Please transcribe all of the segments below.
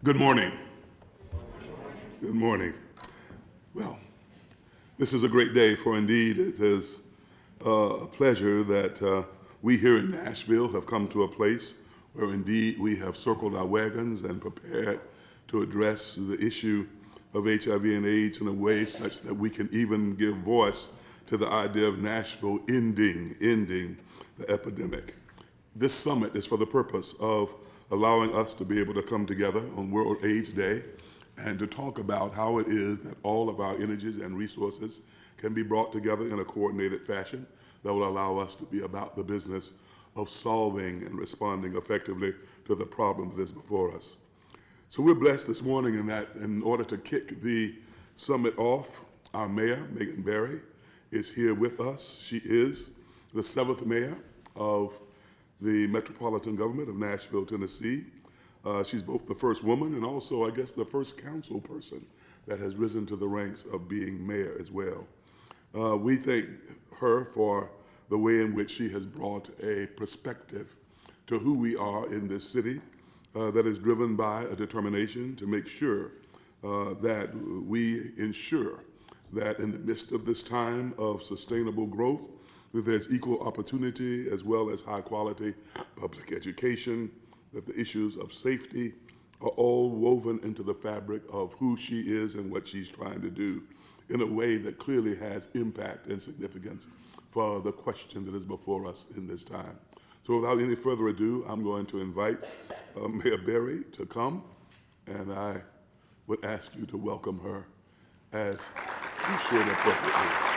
Good morning. Good morning. Well, this is a great day, for indeed it is a pleasure that we here in Nashville have come to a place where indeed we have circled our wagons and prepared to address the issue of HIV and AIDS in a way such that we can even give voice to the idea of Nashville ending the epidemic. This summit is for the purpose of allowing us to be able to come together on World AIDS Day and to talk about how it is that all of our energies and resources can be brought together in a coordinated fashion that will allow us to be about the business of solving and responding effectively to the problem that is before us. So we're blessed this morning in that in order to kick the summit off, our mayor, Megan Berry, is here with us. She is the 7th mayor of the Metropolitan Government of Nashville, Tennessee. She's both the first woman and also, I guess, the first council person that has risen to the ranks of being mayor as well. We thank her for the way in which she has brought a perspective to who we are in this city that is driven by a determination to make sure that we ensure that in the midst of this time of sustainable growth, that there's equal opportunity as well as high quality public education, that the issues of safety are all woven into the fabric of who she is and what she's trying to do in a way that clearly has impact and significance for the question that is before us in this time. So without any further ado, I'm going to invite Mayor Berry to come, and I would ask you to welcome her as you should appropriately.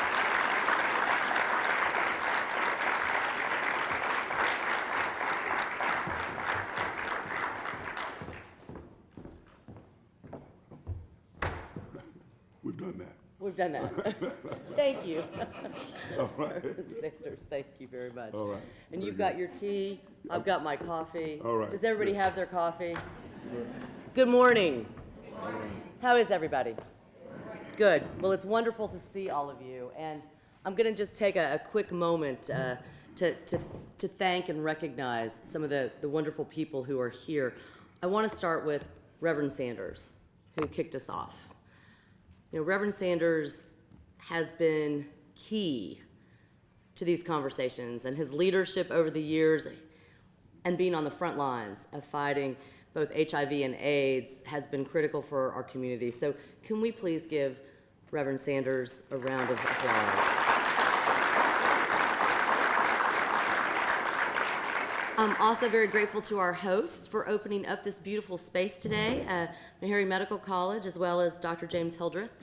We've done that. Thank you. All right. Sanders, thank you very much. All right. And you've got your tea. I've got my coffee. All right. Does everybody have their coffee? Good morning. How is everybody? Good. Well, it's wonderful to see all of you. And I'm going to just take a quick moment to thank and recognize some of the wonderful people who are here. I want to start with Reverend Sanders, who kicked us off. You know, Reverend Sanders has been key to these conversations, and his leadership over the years and being on the front lines of fighting both HIV and AIDS has been critical for our community. So can we please give Reverend Sanders a round of applause? I'm also very grateful to our hosts for opening up this beautiful space today, Meharry Medical College, as well as Dr. James Hildreth,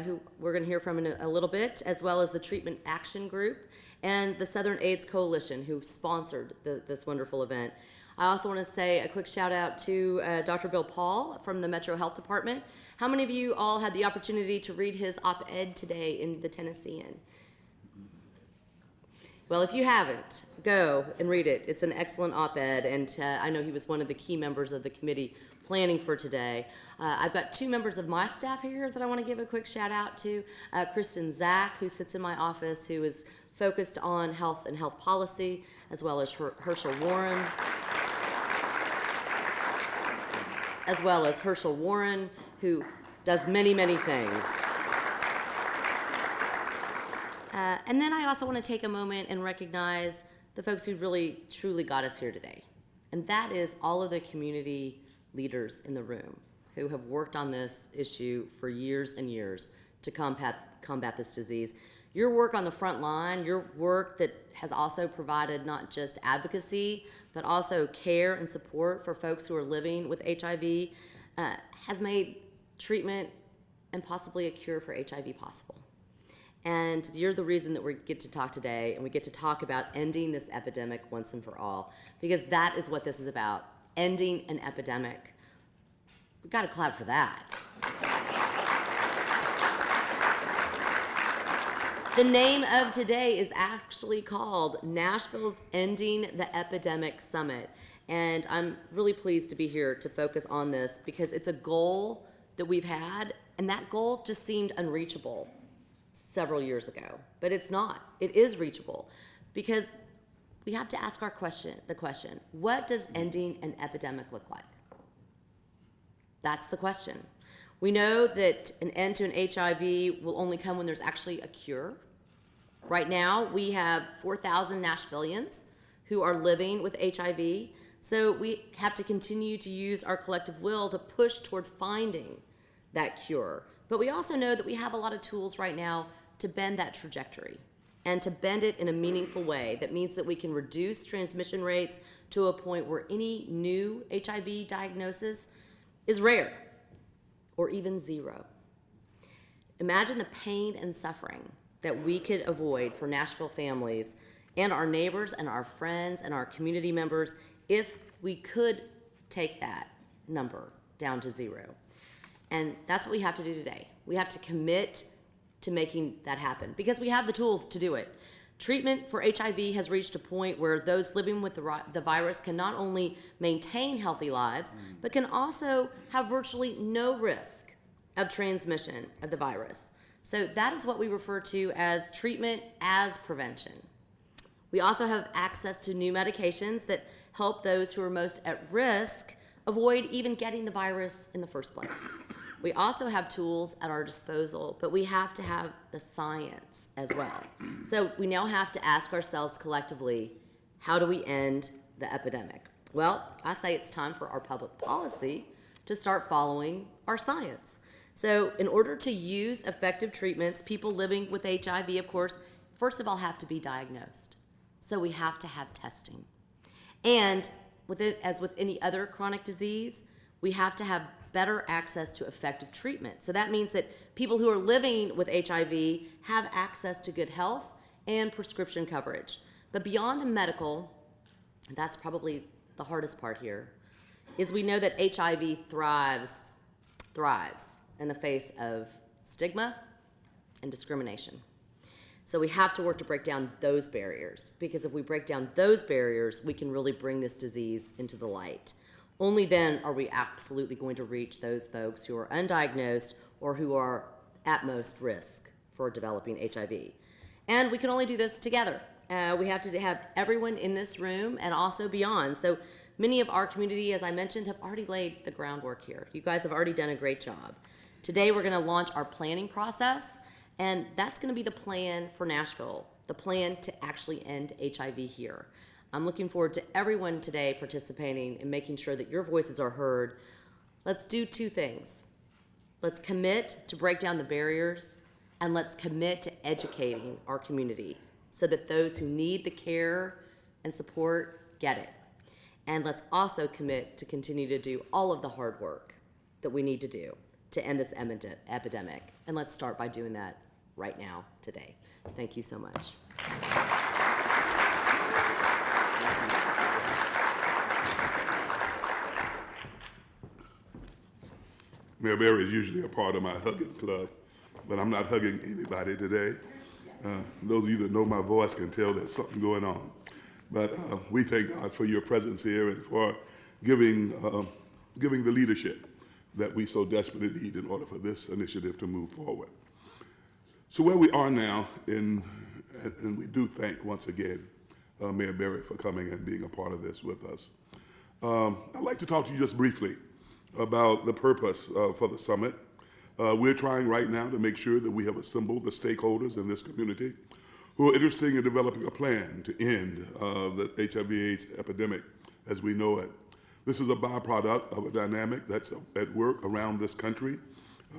who we're going to hear from in a little bit, as well as the Treatment Action Group, and the Southern AIDS Coalition, who sponsored this wonderful event. I also want to say a quick shout out to Dr. Bill Paul from the Metro Health Department. How many of you all had the opportunity to read his op-ed today in the Tennessean? Well, if you haven't, go and read it. It's an excellent op-ed, and I know he was one of the key members of the committee planning for today. I've got two members of my staff here that I want to give a quick shout out to. Kristen Zach, who sits in my office, who is focused on health and health policy, as well as Herschel Warren, who does many, many things. And then I also want to take a moment and recognize the folks who really, truly got us here today. And that is all of the community leaders in the room who have worked on this issue for years and years to combat this disease. Your work on the front line, your work that has also provided not just advocacy, but also care and support for folks who are living with HIV, has made treatment and possibly a cure for HIV possible. And you're the reason that we get to talk today, and we get to talk about ending this epidemic once and for all, because that is what this is about, ending an epidemic. We've got to clap for that. The name of today is actually called Nashville's Ending the Epidemic Summit. And I'm really pleased to be here to focus on this because it's a goal that we've had, and that goal just seemed unreachable several years ago, but it's not. It is reachable because we have to ask the question, what does ending an epidemic look like? That's the question. We know that an end to an HIV will only come when there's actually a cure. Right now, we have 4,000 Nashvillians who are living with HIV, so we have to continue to use our collective will to push toward finding that cure. But we also know that we have a lot of tools right now to bend that trajectory and to bend it in a meaningful way. That means that we can reduce transmission rates to a point where any new HIV diagnosis is rare or even zero. Imagine the pain and suffering that we could avoid for Nashville families and our neighbors and our friends and our community members if we could take that number down to zero. And that's what we have to do today. We have to commit to making that happen because we have the tools to do it. Treatment for HIV has reached a point where those living with the virus can not only maintain healthy lives, but can also have virtually no risk of transmission of the virus. So that is what we refer to as treatment as prevention. We also have access to new medications that help those who are most at risk avoid even getting the virus in the first place. We also have tools at our disposal, but we have to have the science as well. So we now have to ask ourselves collectively, how do we end the epidemic? Well, I say it's time for our public policy to start following our science. So in order to use effective treatments, people living with HIV, of course, first of all have to be diagnosed. So we have to have testing. And with it, as with any other chronic disease, we have to have better access to effective treatment. So that means that people who are living with HIV have access to good health and prescription coverage. But beyond the medical, that's probably the hardest part here, is we know that HIV thrives in the face of stigma and discrimination. So we have to work to break down those barriers, because if we break down those barriers, we can really bring this disease into the light. Only then are we absolutely going to reach those folks who are undiagnosed or who are at most risk for developing HIV. And we can only do this together. We have to have everyone in this room and also beyond. So many of our community, as I mentioned, have already laid the groundwork here. You guys have already done a great job. Today we're going to launch our planning process, and that's going to be the plan for Nashville, the plan to actually end HIV here. I'm looking forward to everyone today participating and making sure that your voices are heard. Let's do two things. Let's commit to break down the barriers, and let's commit to educating our community so that those who need the care and support get it. And let's also commit to continue to do all of the hard work that we need to do to end this epidemic. And let's start by doing that right now, today. Thank you so much. Mayor Berry is usually a part of my hugging club, but I'm not hugging anybody today. Those of you that know my voice can tell there's something going on. But we thank God for your presence here and for giving the leadership that we so desperately need in order for this initiative to move forward. So where we are now, and we do thank once again Mayor Berry for coming and being a part of this with us. I'd like to talk to you just briefly about the purpose for the summit. We're trying right now to make sure that we have assembled the stakeholders in this community who are interested in developing a plan to end the HIV/AIDS epidemic as we know it. This is a byproduct of a dynamic that's at work around this country.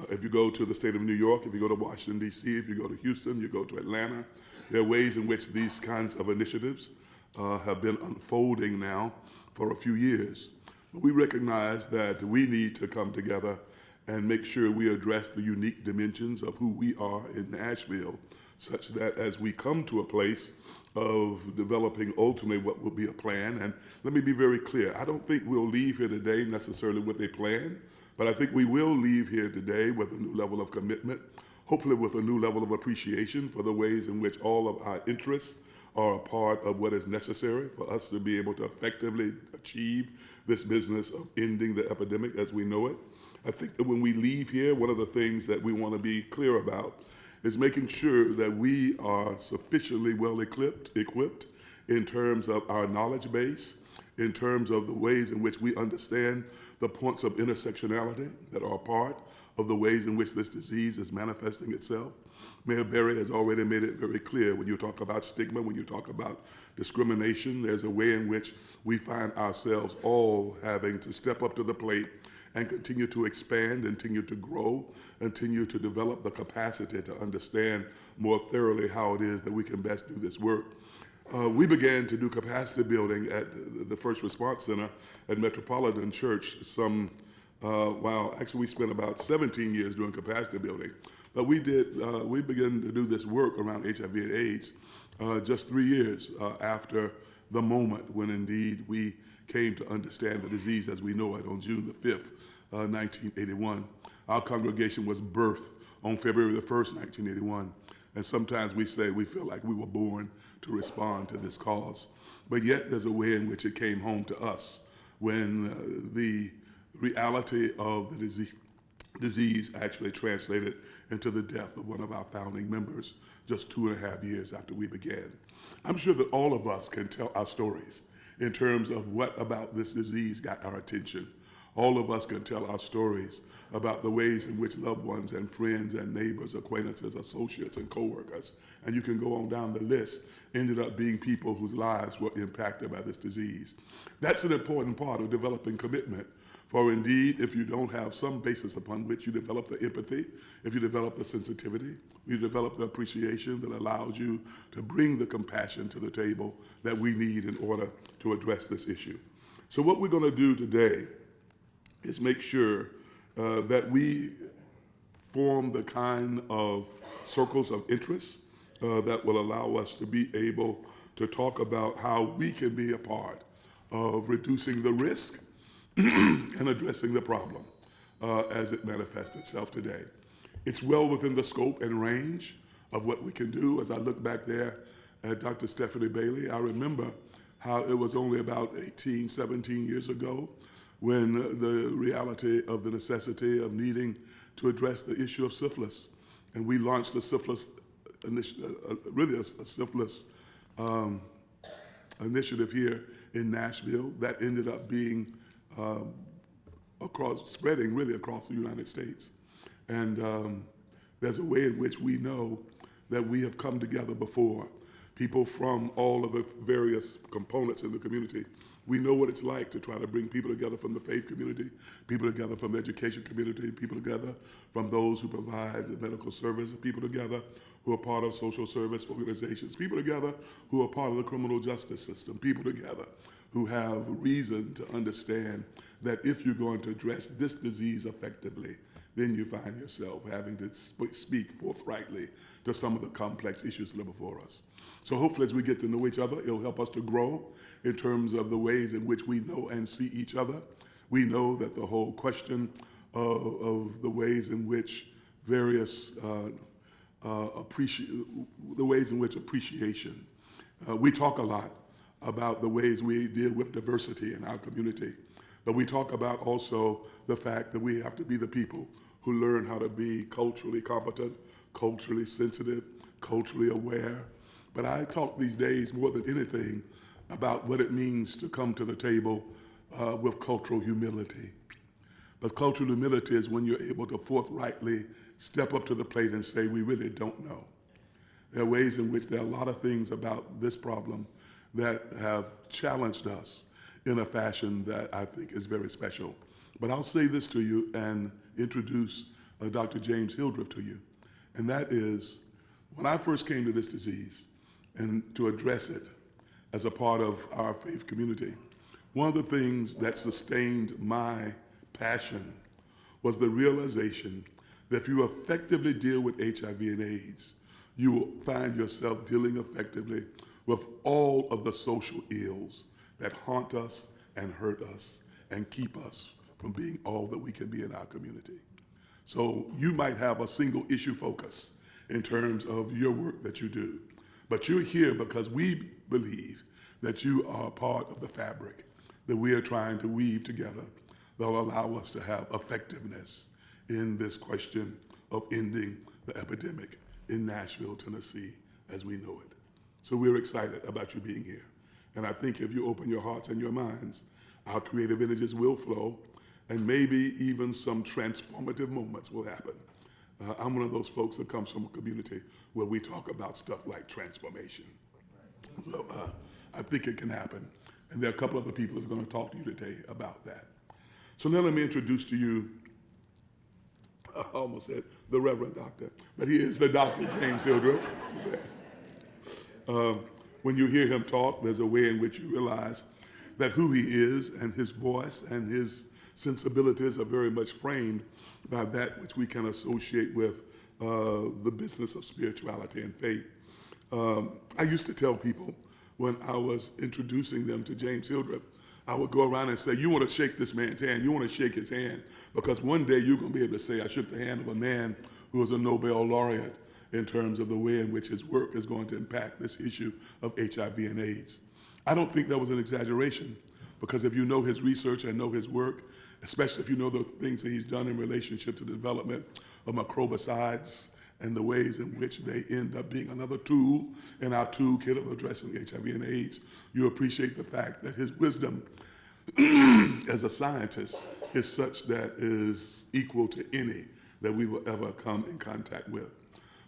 If you go to the state of New York, if you go to Washington, D.C., if you go to Houston, you go to Atlanta, there are ways in which these kinds of initiatives have been unfolding now for a few years. But we recognize that we need to come together and make sure we address the unique dimensions of who we are in Nashville, such that as we come to a place of developing ultimately what will be a plan, and let me be very clear, I don't think we'll leave here today necessarily with a plan, but I think we will leave here today with a new level of commitment, hopefully with a new level of appreciation for the ways in which all of our interests are a part of what is necessary for us to be able to effectively achieve this business of ending the epidemic as we know it. I think that when we leave here, one of the things that we want to be clear about is making sure that we are sufficiently well equipped in terms of our knowledge base in terms of the ways in which we understand the points of intersectionality that are a part of the ways in which this disease is manifesting itself. Mayor Berry has already made it very clear when you talk about stigma, when you talk about discrimination, there's a way in which we find ourselves all having to step up to the plate and continue to expand, continue to grow, continue to develop the capacity to understand more thoroughly how it is that we can best do this work. We began to do capacity building at the First Response Center at Metropolitan Church actually we spent about 17 years doing capacity building. But we began to do this work around HIV and AIDS just 3 years after the moment when indeed we came to understand the disease as we know it on June the 5th, 1981. Our congregation was birthed on February the 1st, 1981. And sometimes we say we feel like we were born to respond to this cause. But yet there's a way in which it came home to us when the reality of the disease actually translated into the death of one of our founding members just 2.5 years after we began. I'm sure that all of us can tell our stories in terms of what about this disease got our attention. All of us can tell our stories about the ways in which loved ones and friends and neighbors, acquaintances, associates, and coworkers, and you can go on down the list, ended up being people whose lives were impacted by this disease. That's an important part of developing commitment. For indeed, if you don't have some basis upon which you develop the empathy, if you develop the sensitivity, you develop the appreciation that allows you to bring the compassion to the table that we need in order to address this issue. So what we're going to do today is make sure that we form the kind of circles of interest that will allow us to be able to talk about how we can be a part of reducing the risk and addressing the problem as it manifests itself today. It's well within the scope and range of what we can do. As I look back there at Dr. Stephanie Bailey, I remember how it was only about 18, 17 years ago when the reality of the necessity of needing to address the issue of syphilis. And we launched a syphilis, syphilis initiative here in Nashville that ended up being spreading really across the United States. And there's a way in which we know that we have come together before. People from all of the various components in the community. We know what it's like to try to bring people together from the faith community, people together from the education community, people together from those who provide the medical service, people together who are part of social service organizations, people together who are part of the criminal justice system, people together who have reason to understand that if you're going to address this disease effectively, then you find yourself having to speak forthrightly to some of the complex issues that are before us. So hopefully as we get to know each other, it'll help us to grow in terms of the ways in which we know and see each other. We know that the whole question of the ways in which various, the ways in which appreciation, we talk a lot about the ways we deal with diversity in our community, but we talk about also the fact that we have to be the people who learn how to be culturally competent, culturally sensitive, culturally aware. But I talk these days more than anything about what it means to come to the table with cultural humility. But cultural humility is when you're able to forthrightly step up to the plate and say, we really don't know. There are ways in which there are a lot of things about this problem that have challenged us in a fashion that I think is very special. But I'll say this to you and introduce Dr. James Hildreth to you. And that is, when I first came to this disease and to address it as a part of our faith community, one of the things that sustained my passion was the realization that if you effectively deal with HIV and AIDS, you will find yourself dealing effectively with all of the social ills that haunt us and hurt us and keep us from being all that we can be in our community. So you might have a single issue focus in terms of your work that you do, but you're here because we believe that you are part of the fabric that we are trying to weave together that will allow us to have effectiveness in this question of ending the epidemic in Nashville, Tennessee, as we know it. So we're excited about you being here. And I think if you open your hearts and your minds, our creative energies will flow, and maybe even some transformative moments will happen. I'm one of those folks that comes from a community where we talk about stuff like transformation. So I think it can happen. And there are a couple other people that are going to talk to you today about that. So now let me introduce to you, I almost said the Reverend Doctor, but he is the Dr. James Hildreth. When you hear him talk, there's a way in which you realize that who he is and his voice and his sensibilities are very much framed by that which we can associate with the business of spirituality and faith. I used to tell people when I was introducing them to James Hildreth, I would go around and say, you want to shake this man's hand, you want to shake his hand, because one day you're going to be able to say, I shook the hand of a man who is a Nobel laureate in terms of the way in which his work is going to impact this issue of HIV and AIDS. I don't think that was an exaggeration, because if you know his research and know his work, especially if you know the things that he's done in relationship to the development of microbicides and the ways in which they end up being another tool in our toolkit of addressing HIV and AIDS, you appreciate the fact that his wisdom as a scientist is such that is equal to any that we will ever come in contact with.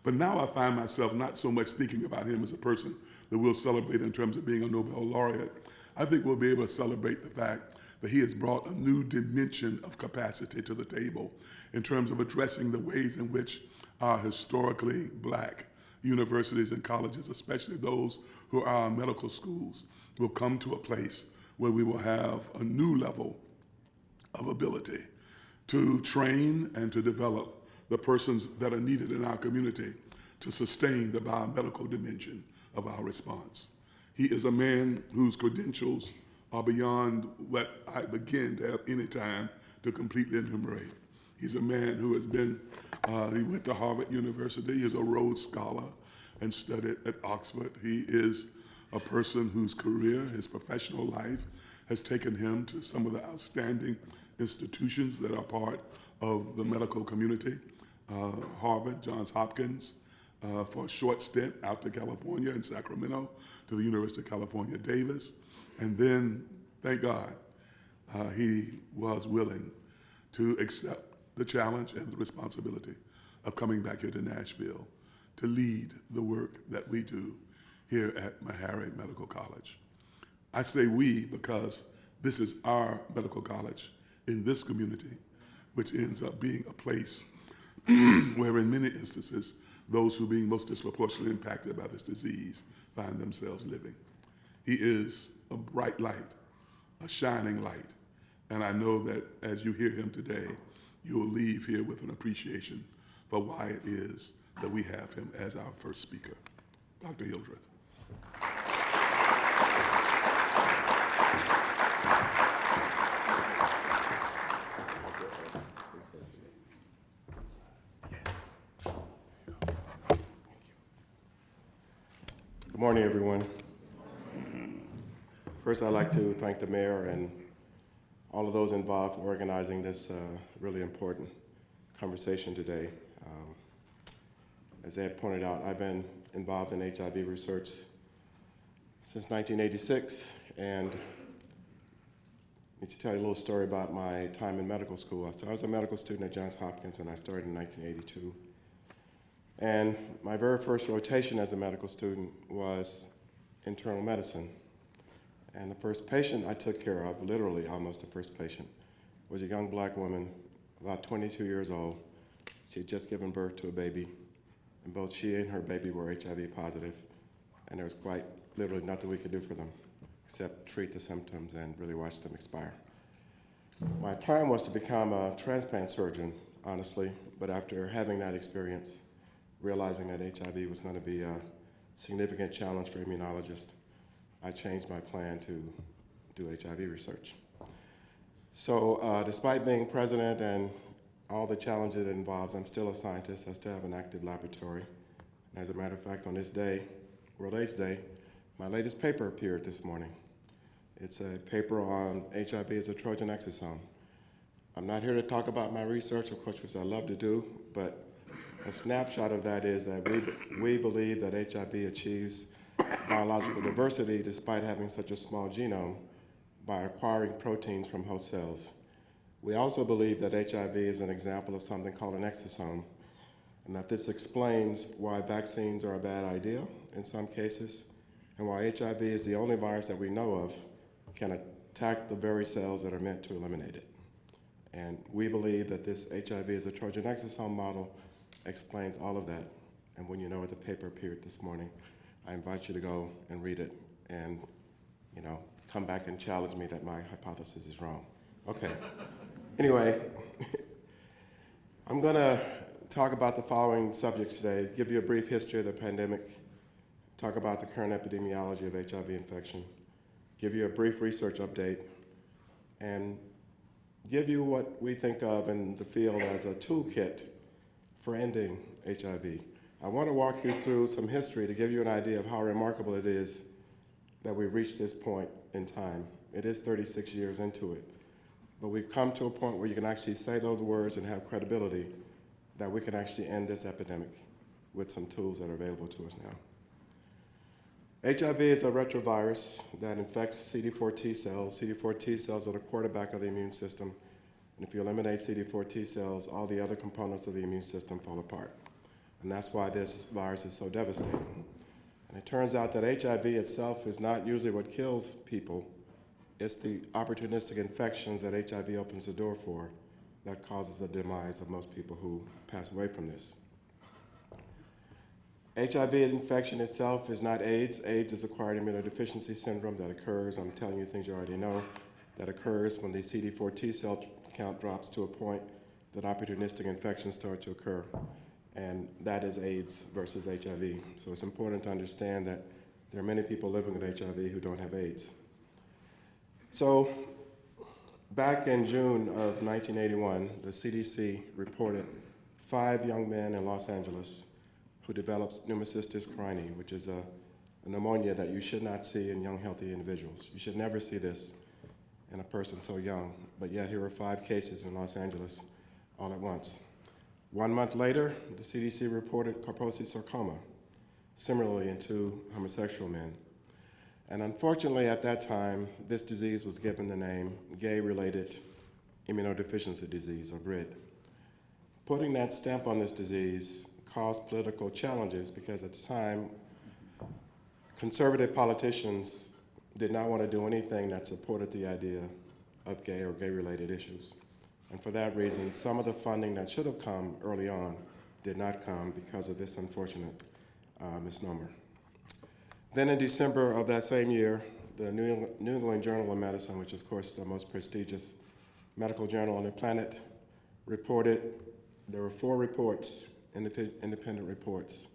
But now I find myself not so much thinking about him as a person that we'll celebrate in terms of being a Nobel laureate. I think we'll be able to celebrate the fact that he has brought a new dimension of capacity to the table in terms of addressing the ways in which our historically black universities and colleges, especially those who are our medical schools, will come to a place where we will have a new level of ability to train and to develop the persons that are needed in our community to sustain the biomedical dimension of our response. He is a man whose credentials are beyond what I begin to have any time to completely enumerate. He's a man who has been, he went to Harvard University, he's a Rhodes Scholar and studied at Oxford. He is a person whose career, his professional life, has taken him to some of the outstanding institutions that are part of the medical community. Harvard, Johns Hopkins, for a short stint out to California in Sacramento, to the University of California, Davis. And then, thank God, he was willing to accept the challenge and the responsibility of coming back here to Nashville to lead the work that we do here at Meharry Medical College. I say we because this is our medical college in this community, which ends up being a place where in many instances, those who are being most disproportionately impacted by this disease find themselves living. He is a bright light, a shining light, and I know that as you hear him today, you will leave here with an appreciation for why it is that we have him as our first speaker. Dr. Hildreth. Good morning, everyone. First, I'd like to thank the mayor and all of those involved for organizing this really important conversation today. As Ed pointed out, I've been involved in HIV research since 1986, and I need to tell you a little story about my time in medical school. So I was a medical student at Johns Hopkins, and I started in 1982. And my very first rotation as a medical student was internal medicine. And the first patient I took care of, literally almost the first patient, was a young black woman, about 22 years old. She had just given birth to a baby, and both she and her baby were HIV positive, and there was quite literally nothing we could do for them except treat the symptoms and really watch them expire. My plan was to become a transplant surgeon, honestly, but after having that experience, realizing that HIV was going to be a significant challenge for immunologists, I changed my plan to do HIV research. So despite being president and all the challenges it involves, I'm still a scientist. I still have an active laboratory. And as a matter of fact, on this day, World AIDS Day, my latest paper appeared this morning. It's a paper on HIV as a Trojan exosome. I'm not here to talk about my research, of course, which I love to do, but a snapshot of that is that we believe that HIV achieves biological diversity despite having such a small genome by acquiring proteins from host cells. We also believe that HIV is an example of something called an exosome, and that this explains why vaccines are a bad idea in some cases, and why HIV is the only virus that we know of can attack the very cells that are meant to eliminate it. And we believe that this HIV is a Trojan exosome model explains all of that. And when you know what the paper appeared this morning, I invite you to go and read it and, come back and challenge me that my hypothesis is wrong. Okay. Anyway, I'm going to talk about the following subjects today, give you a brief history of the pandemic, talk about the current epidemiology of HIV infection, give you a brief research update, and give you what we think of in the field as a toolkit for ending HIV. I want to walk you through some history to give you an idea of how remarkable it is that we've reached this point in time. It is 36 years into it, but we've come to a point where you can actually say those words and have credibility that we can actually end this epidemic with some tools that are available to us now. HIV is a retrovirus that infects CD4 T cells. CD4 T cells are the quarterback of the immune system, and if you eliminate CD4 T cells, all the other components of the immune system fall apart. And that's why this virus is so devastating. And it turns out that HIV itself is not usually what kills people. It's the opportunistic infections that HIV opens the door for that causes the demise of most people who pass away from this. HIV infection itself is not AIDS. AIDS is acquired immunodeficiency syndrome that occurs, I'm telling you things you already know, that occurs when the CD4 T cell count drops to a point that opportunistic infections start to occur. And that is AIDS versus HIV. So it's important to understand that there are many people living with HIV who don't have AIDS. So back in June of 1981, the CDC reported 5 young men in Los Angeles who developed pneumocystis carinii, which is a pneumonia that you should not see in young, healthy individuals. You should never see this in a person so young, but yet here were 5 cases in Los Angeles all at once. 1 month later, the CDC reported Kaposi sarcoma, similarly in 2 homosexual men. And unfortunately, at that time, this disease was given the name gay-related immunodeficiency disease, or GRID. Putting that stamp on this disease caused political challenges because at the time, conservative politicians did not want to do anything that supported the idea of gay or gay-related issues. And for that reason, some of the funding that should have come early on did not come because of this unfortunate misnomer. Then in December of that same year, the New England Journal of Medicine, which is, of course, the most prestigious medical journal on the planet, reported there were 4 reports, independent reports,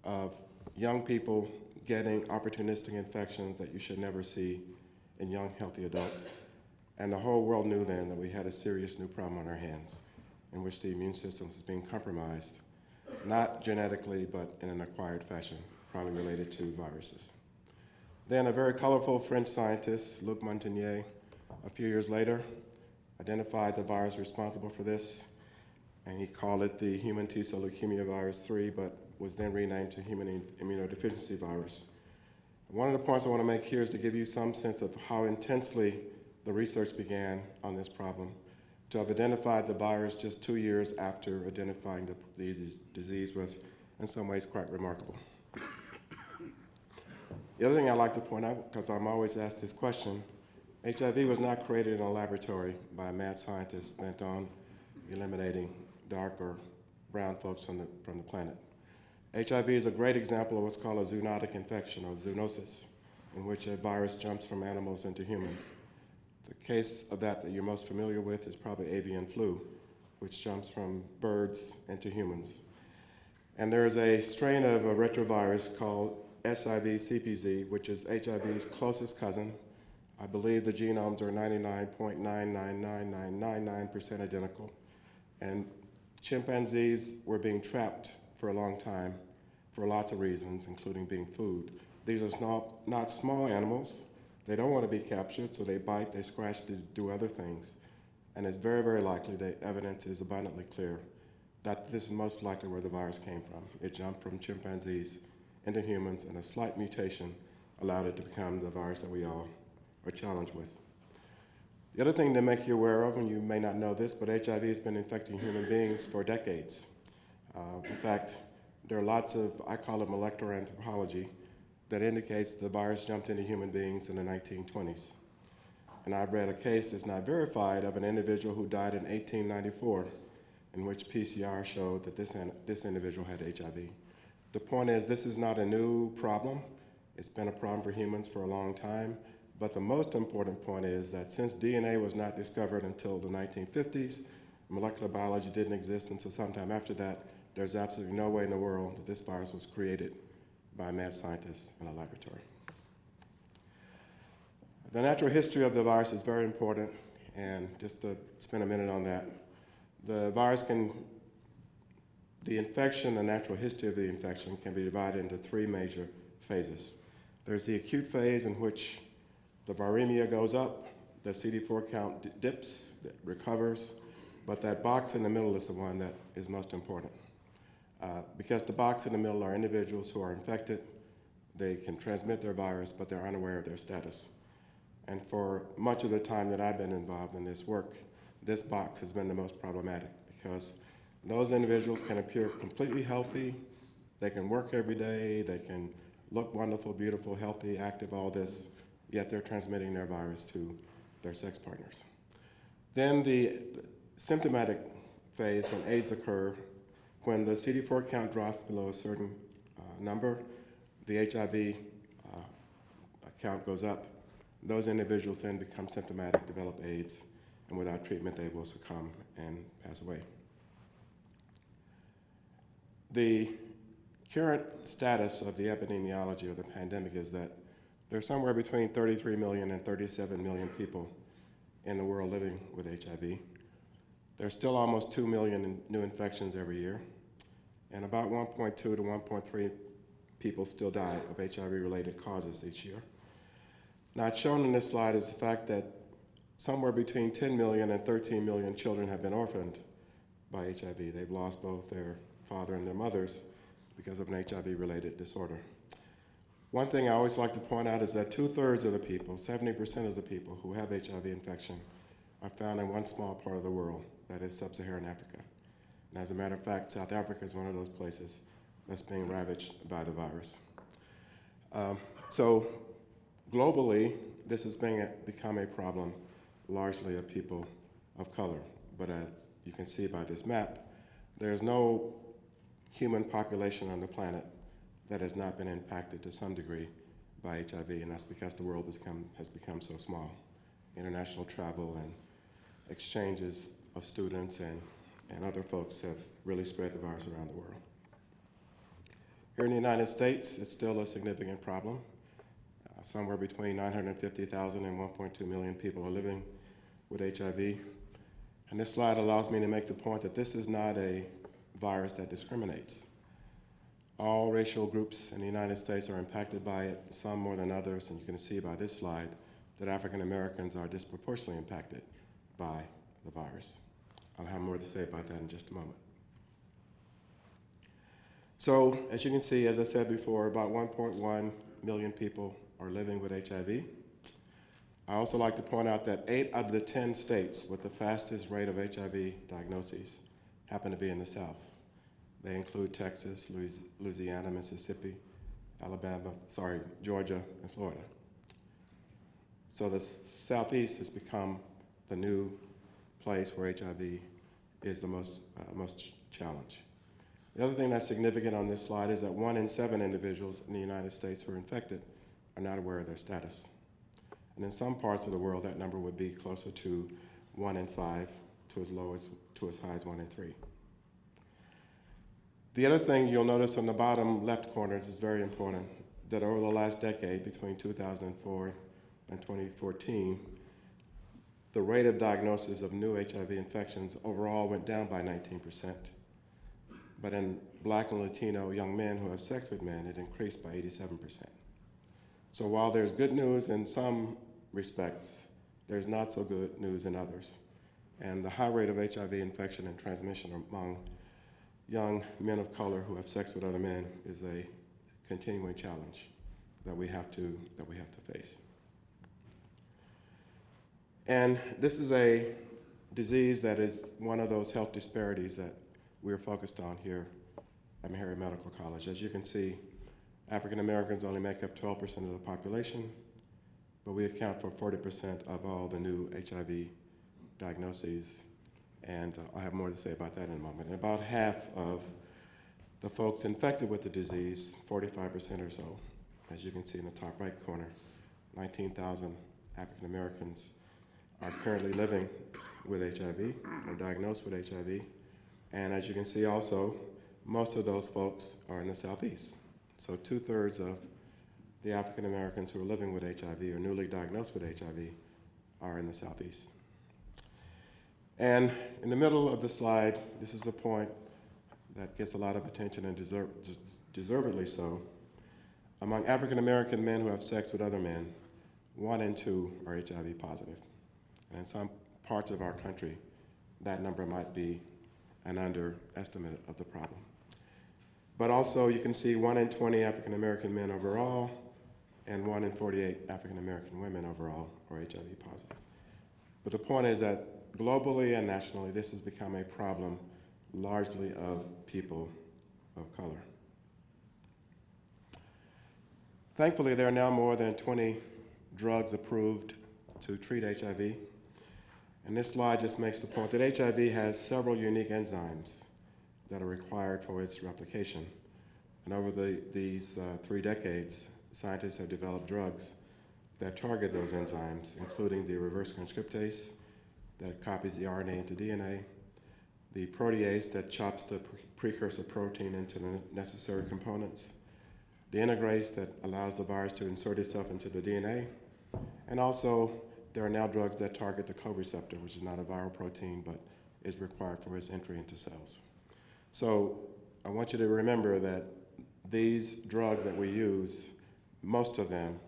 of young people getting opportunistic infections that you should never see in young, healthy adults. And the whole world knew then that we had a serious new problem on our hands in which the immune system was being compromised, not genetically, but in an acquired fashion, probably related to viruses. Then a very colorful French scientist, Luc Montagnier, a few years later, identified the virus responsible for this, and he called it the human T-cell leukemia virus 3, but was then renamed to human immunodeficiency virus. One of the points I want to make here is to give you some sense of how intensely the research began on this problem. To have identified the virus just 2 years after identifying the disease was in some ways quite remarkable. The other thing I'd like to point out, because I'm always asked this question, HIV was not created in a laboratory by a mad scientist bent on eliminating dark or brown folks from the planet. HIV is a great example of what's called a zoonotic infection, or zoonosis, in which a virus jumps from animals into humans. The case of that you're most familiar with is probably avian flu, which jumps from birds into humans. And there is a strain of a retrovirus called SIV-CPZ, which is HIV's closest cousin. I believe the genomes are 99.999999% identical. And chimpanzees were being trapped for a long time for lots of reasons, including being food. These are not small animals. They don't want to be captured, so they bite, they scratch, they do other things. And it's very, very likely, the evidence is abundantly clear, that this is most likely where the virus came from. It jumped from chimpanzees into humans, and a slight mutation allowed it to become the virus that we all are challenged with. The other thing to make you aware of, and you may not know this, but HIV has been infecting human beings for decades. In fact, there are lots of, I call it molecular anthropology, that indicates the virus jumped into human beings in the 1920s. And I've read a case that's not verified of an individual who died in 1894, in which PCR showed that this individual had HIV. The point is, this is not a new problem. It's been a problem for humans for a long time. But the most important point is that since DNA was not discovered until the 1950s, molecular biology didn't exist until sometime after that, there's absolutely no way in the world that this virus was created by mad scientists in a laboratory. The natural history of the virus is very important, and just to spend a minute on that, the infection, the natural history of the infection can be divided into three major phases. There's the acute phase in which the viremia goes up, the CD4 count dips, recovers, but that box in the middle is the one that is most important. Because the box in the middle are individuals who are infected, they can transmit their virus, but they're unaware of their status. And for much of the time that I've been involved in this work, this box has been the most problematic because those individuals can appear completely healthy, they can work every day, they can look wonderful, beautiful, healthy, active, all this, yet they're transmitting their virus to their sex partners. Then the symptomatic phase, when AIDS occur, when the CD4 count drops below a certain number, the HIV count goes up. Those individuals then become symptomatic, develop AIDS, and without treatment they will succumb and pass away. The current status of the epidemiology of the pandemic is that there's somewhere between 33 million and 37 million people in the world living with HIV. There's still almost 2 million new infections every year, and about 1.2 to 1.3 people still die of HIV-related causes each year. Not shown in this slide is the fact that somewhere between 10 million and 13 million children have been orphaned by HIV. They've lost both their father and their mothers because of an HIV-related disorder. One thing I always like to point out is that 2/3 of the people, 70% of the people who have HIV infection are found in one small part of the world, that is sub-Saharan Africa. And as a matter of fact, South Africa is one of those places that's being ravaged by the virus. So globally, this has become a problem largely of people of color. But as you can see by this map, there's no human population on the planet that has not been impacted to some degree by HIV, and that's because the world has become so small. International travel and exchanges of students and other folks have really spread the virus around the world. Here in the United States, it's still a significant problem. Somewhere between 950,000 and 1.2 million people are living with HIV. And this slide allows me to make the point that this is not a virus that discriminates. All racial groups in the United States are impacted by it, some more than others, and you can see by this slide that African Americans are disproportionately impacted by the virus. I'll have more to say about that in just a moment. So, as you can see, as I said before, about 1.1 million people are living with HIV. I also like to point out that 8 out of the 10 states with the fastest rate of HIV diagnoses happen to be in the South. They include Texas, Louisiana, Mississippi, Georgia, and Florida. So the Southeast has become the new place where HIV is the most challenged. The other thing that's significant on this slide is that 1 in 7 individuals in the United States who are infected are not aware of their status. And in some parts of the world, that number would be closer to 1 in 5 to as high as 1 in 3. The other thing you'll notice on the bottom left corner is very important, that over the last decade, between 2004 and 2014, the rate of diagnosis of new HIV infections overall went down by 19%. But in Black and Latino young men who have sex with men, it increased by 87%. So while there's good news in some respects, there's not so good news in others. And the high rate of HIV infection and transmission among young men of color who have sex with other men is a continuing challenge that we have to face. And this is a disease that is one of those health disparities that we're focused on here at Meharry Medical College. As you can see, African Americans only make up 12% of the population, but we account for 40% of all the new HIV diagnoses, and I'll have more to say about that in a moment. And about half of the folks infected with the disease, 45% or so, as you can see in the top right corner, 19,000 African Americans are currently living with HIV or diagnosed with HIV. And as you can see also, most of those folks are in the Southeast. So 2/3 of the African Americans who are living with HIV or newly diagnosed with HIV are in the Southeast. And in the middle of the slide, this is a point that gets a lot of attention and deservedly so. Among African American men who have sex with other men, 1 in 2 are HIV positive. And in some parts of our country, that number might be an underestimate of the problem. But also you can see 1 in 20 African American men overall and 1 in 48 African American women overall are HIV positive. But the point is that globally and nationally, this has become a problem largely of people of color. Thankfully, there are now more than 20 drugs approved to treat HIV. And this slide just makes the point that HIV has several unique enzymes that are required for its replication. And over these 3 decades, scientists have developed drugs that target those enzymes, including the reverse transcriptase that copies the RNA into DNA, the protease that chops the precursor protein into the necessary components, the integrase that allows the virus to insert itself into the DNA, and also there are now drugs that target the co-receptor, which is not a viral protein, but is required for its entry into cells. So I want you to remember that these drugs that we use, most of them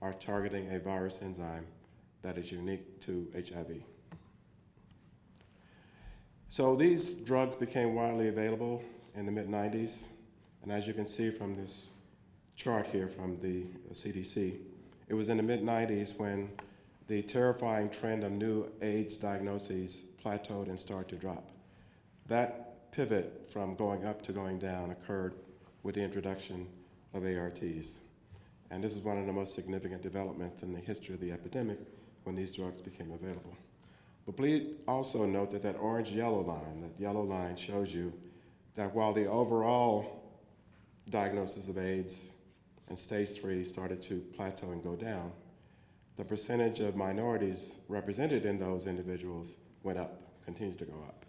are targeting a virus enzyme that is unique to HIV. So these drugs became widely available in the mid-90s, and as you can see from this chart here from the CDC, it was in the mid-90s when the terrifying trend of new AIDS diagnoses plateaued and started to drop. That pivot from going up to going down occurred with the introduction of ARTs. And this is one of the most significant developments in the history of the epidemic when these drugs became available. But please also note that that orange-yellow line, that yellow line shows you that while the overall diagnosis of AIDS and stage 3 started to plateau and go down, the percentage of minorities represented in those individuals went up, continues to go up.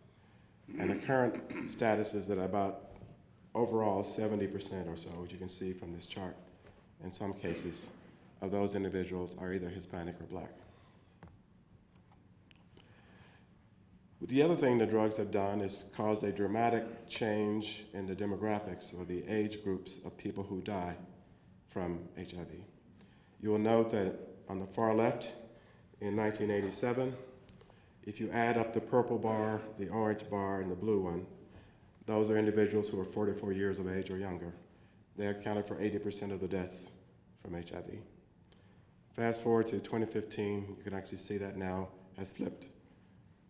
And the current status is that about overall 70% or so, as you can see from this chart, in some cases, of those individuals are either Hispanic or Black. The other thing the drugs have done is caused a dramatic change in the demographics or the age groups of people who die from HIV. You will note that on the far left, in 1987, if you add up the purple bar, the orange bar, and the blue one, those are individuals who are 44 years of age or younger. They accounted for 80% of the deaths from HIV. Fast forward to 2015, you can actually see that now has flipped,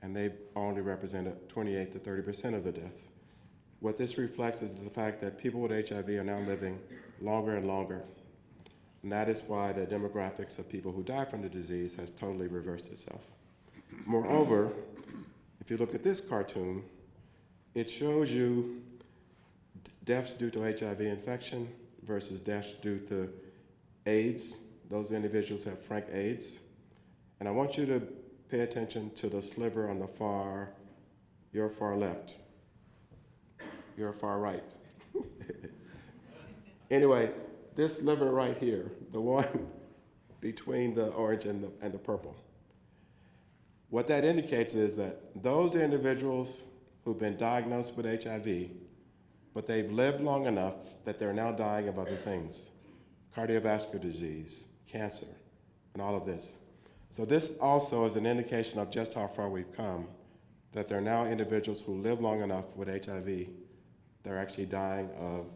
and they only represented 28 to 30% of the deaths. What this reflects is the fact that people with HIV are now living longer and longer, and that is why the demographics of people who die from the disease has totally reversed itself. Moreover, if you look at this cartoon, it shows you deaths due to HIV infection versus deaths due to AIDS. Those individuals have frank AIDS. And I want you to pay attention to the sliver on the your far left, your far right. Anyway, this sliver right here, the one between the orange and the purple, what that indicates is that those individuals who've been diagnosed with HIV, but they've lived long enough that they're now dying of other things, cardiovascular disease, cancer, and all of this. So this also is an indication of just how far we've come, that there are now individuals who live long enough with HIV, they're actually dying of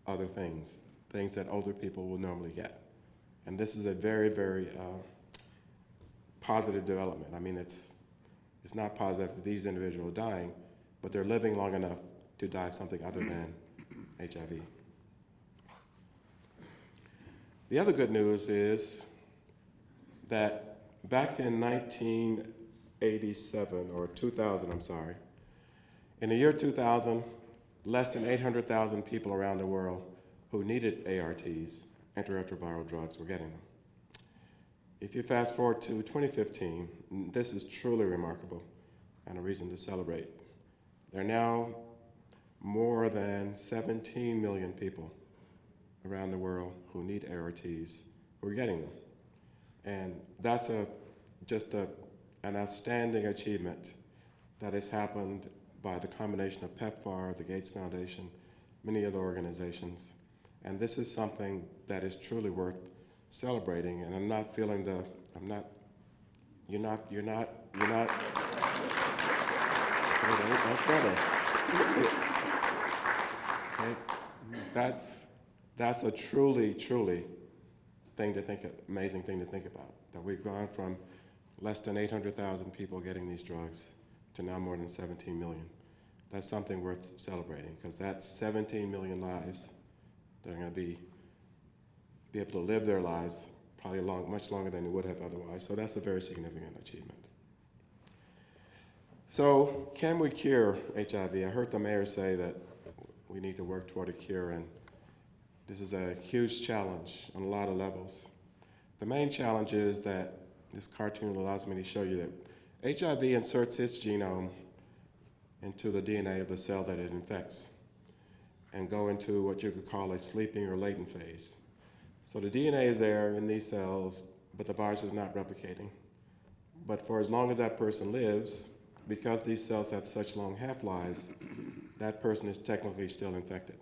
other things things that older people will normally get. And this is a very, very positive development. I mean, it's not positive that these individuals are dying, but they're living long enough to die of something other than HIV. The other good news is that back in 1987, or 2000, I'm sorry, in the year 2000, less than 800,000 people around the world who needed ARTs, antiretroviral drugs, were getting them. If you fast forward to 2015, this is truly remarkable and a reason to celebrate. There are now more than 17 million people around the world who need ARTs who are getting them. And that's just an outstanding achievement that has happened by the combination of PEPFAR, the Gates Foundation, many other organizations. And this is something that is truly worth celebrating. And I'm not feeling you're not, that's better. Okay? That's a truly amazing thing to think about, that we've gone from less than 800,000 people getting these drugs to now more than 17 million. That's something worth celebrating, because that's 17 million lives that are going to be able to live their lives probably much longer than they would have otherwise. So that's a very significant achievement. So can we cure HIV? I heard the mayor say that we need to work toward a cure, and this is a huge challenge on a lot of levels. The main challenge is that this cartoon allows me to show you that HIV inserts its genome into the DNA of the cell that it infects and go into what you could call a sleeping or latent phase. So the DNA is there in these cells, but the virus is not replicating. But for as long as that person lives, because these cells have such long half-lives, that person is technically still infected.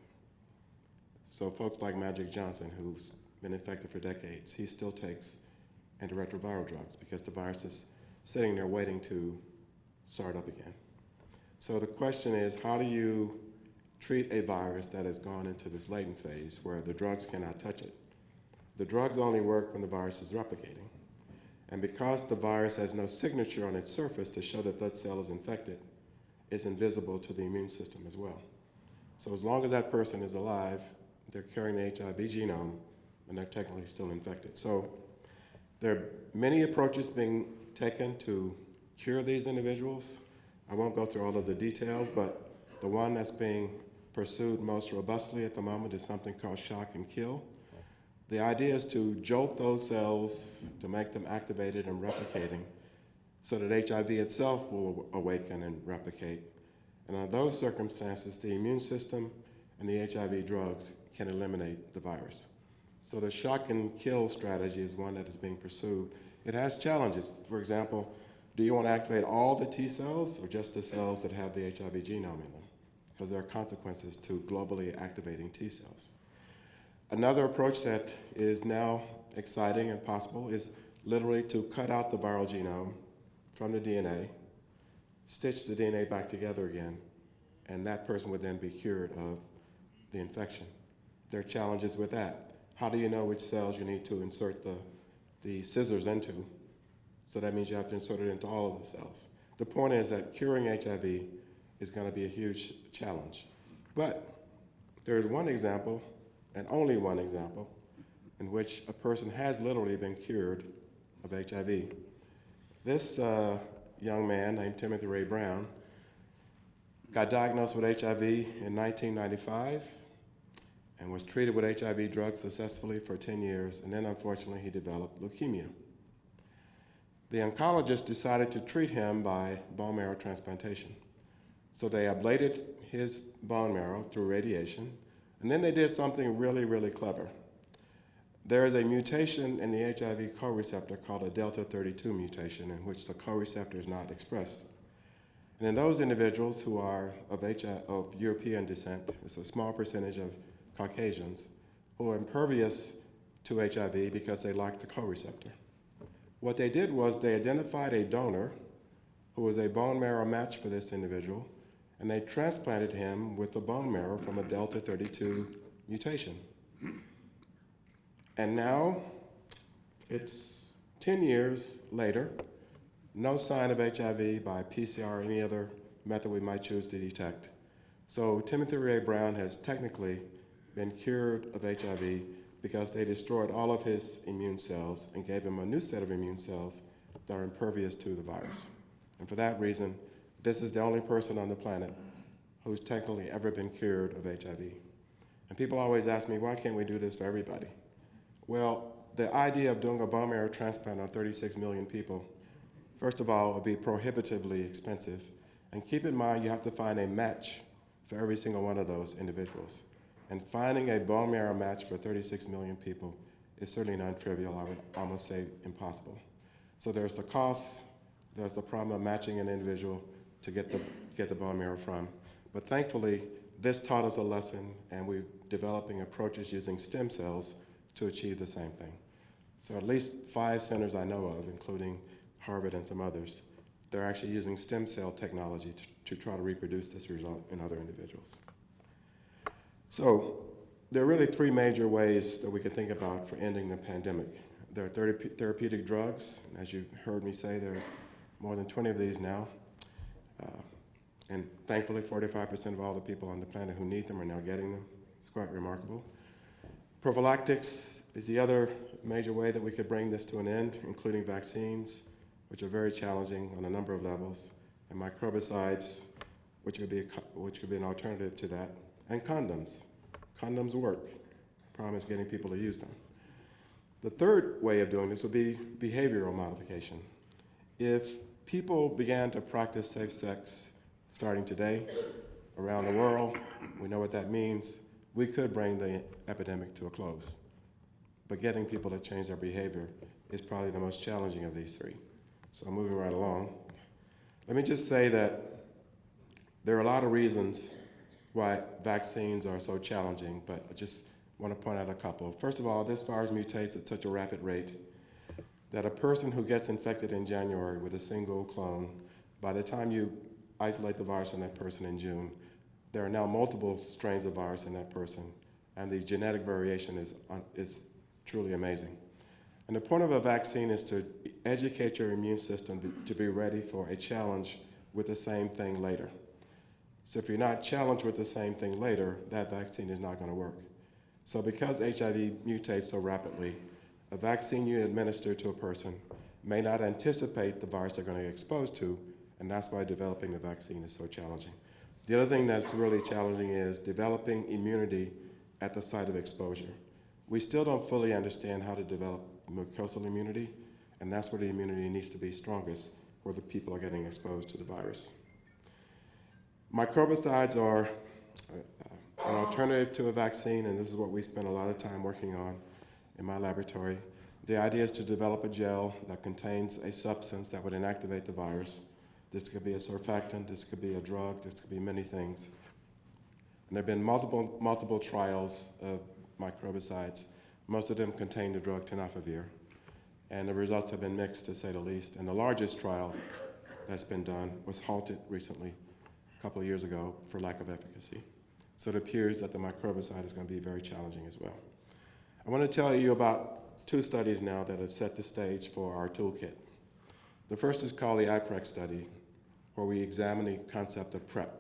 So folks like Magic Johnson, who's been infected for decades, he still takes antiretroviral drugs because the virus is sitting there waiting to start up again. So the question is, how do you treat a virus that has gone into this latent phase where the drugs cannot touch it? The drugs only work when the virus is replicating. And because the virus has no signature on its surface to show that that cell is infected, it's invisible to the immune system as well. So as long as that person is alive, they're carrying the HIV genome, and they're technically still infected. So there are many approaches being taken to cure these individuals. I won't go through all of the details, but the one that's being pursued most robustly at the moment is something called shock and kill. The idea is to jolt those cells to make them activated and replicating so that HIV itself will awaken and replicate. And under those circumstances, the immune system and the HIV drugs can eliminate the virus. So the shock and kill strategy is one that is being pursued. It has challenges. For example, do you want to activate all the T cells or just the cells that have the HIV genome in them? Because there are consequences to globally activating T cells. Another approach that is now exciting and possible is literally to cut out the viral genome from the DNA, stitch the DNA back together again, and that person would then be cured of the infection. There are challenges with that. How do you know which cells you need to insert the scissors into? So that means you have to insert it into all of the cells. The point is that curing HIV is going to be a huge challenge. But there's one example, and only one example, in which a person has literally been cured of HIV. This young man named Timothy Ray Brown got diagnosed with HIV in 1995 and was treated with HIV drugs successfully for 10 years, and then unfortunately he developed leukemia. The oncologist decided to treat him by bone marrow transplantation. So they ablated his bone marrow through radiation, and then they did something really, really clever. There is a mutation in the HIV co-receptor called a delta 32 mutation in which the co-receptor is not expressed. And in those individuals who are of European descent, it's a small percentage of Caucasians who are impervious to HIV because they lack the co-receptor. What they did was they identified a donor who was a bone marrow match for this individual, and they transplanted him with the bone marrow from a delta 32 mutation. And now, it's 10 years later, no sign of HIV by PCR or any other method we might choose to detect. So Timothy Ray Brown has technically been cured of HIV because they destroyed all of his immune cells and gave him a new set of immune cells that are impervious to the virus. And for that reason, this is the only person on the planet who's technically ever been cured of HIV. And people always ask me, why can't we do this for everybody? Well, the idea of doing a bone marrow transplant on 36 million people, first of all, would be prohibitively expensive. And keep in mind, you have to find a match for every single one of those individuals. And finding a bone marrow match for 36 million people is certainly non-trivial. I would almost say impossible. So there's the cost, there's the problem of matching an individual to get the bone marrow from. But thankfully, this taught us a lesson, and we're developing approaches using stem cells to achieve the same thing. So at least 5 centers I know of, including Harvard and some others, they're actually using stem cell technology to try to reproduce this result in other individuals. So there are really 3 major ways that we can think about for ending the pandemic. There are therapeutic drugs. As you heard me say, there's more than 20 of these now. And thankfully, 45% of all the people on the planet who need them are now getting them. It's quite remarkable. Prophylactics is the other major way that we could bring this to an end, including vaccines, which are very challenging on a number of levels, and microbicides, which could be an alternative to that, and condoms. Condoms work. The problem is getting people to use them. The third way of doing this would be behavioral modification. If people began to practice safe sex starting today around the world, we know what that means, we could bring the epidemic to a close. But getting people to change their behavior is probably the most challenging of these 3. So moving right along, let me just say that there are a lot of reasons why vaccines are so challenging, but I just want to point out a couple. First of all, this virus mutates at such a rapid rate that a person who gets infected in January with a single clone, by the time you isolate the virus from that person in June, there are now multiple strains of virus in that person, and the genetic variation is truly amazing. And the point of a vaccine is to educate your immune system to be ready for a challenge with the same thing later. So if you're not challenged with the same thing later, that vaccine is not going to work. So because HIV mutates so rapidly, a vaccine you administer to a person may not anticipate the virus they're going to get exposed to, and that's why developing the vaccine is so challenging. The other thing that's really challenging is developing immunity at the site of exposure. We still don't fully understand how to develop mucosal immunity, and that's where the immunity needs to be strongest, where the people are getting exposed to the virus. Microbicides are an alternative to a vaccine, and this is what we spend a lot of time working on in my laboratory. The idea is to develop a gel that contains a substance that would inactivate the virus. This could be a surfactant, this could be a drug, this could be many things. And there have been multiple trials of microbicides. Most of them contain the drug tenofovir, and the results have been mixed, to say the least. And the largest trial that's been done was halted recently, a couple of years ago, for lack of efficacy. So it appears that the microbicide is going to be very challenging as well. I want to tell you about 2 studies now that have set the stage for our toolkit. The first is called the IPREC study, where we examine the concept of PrEP.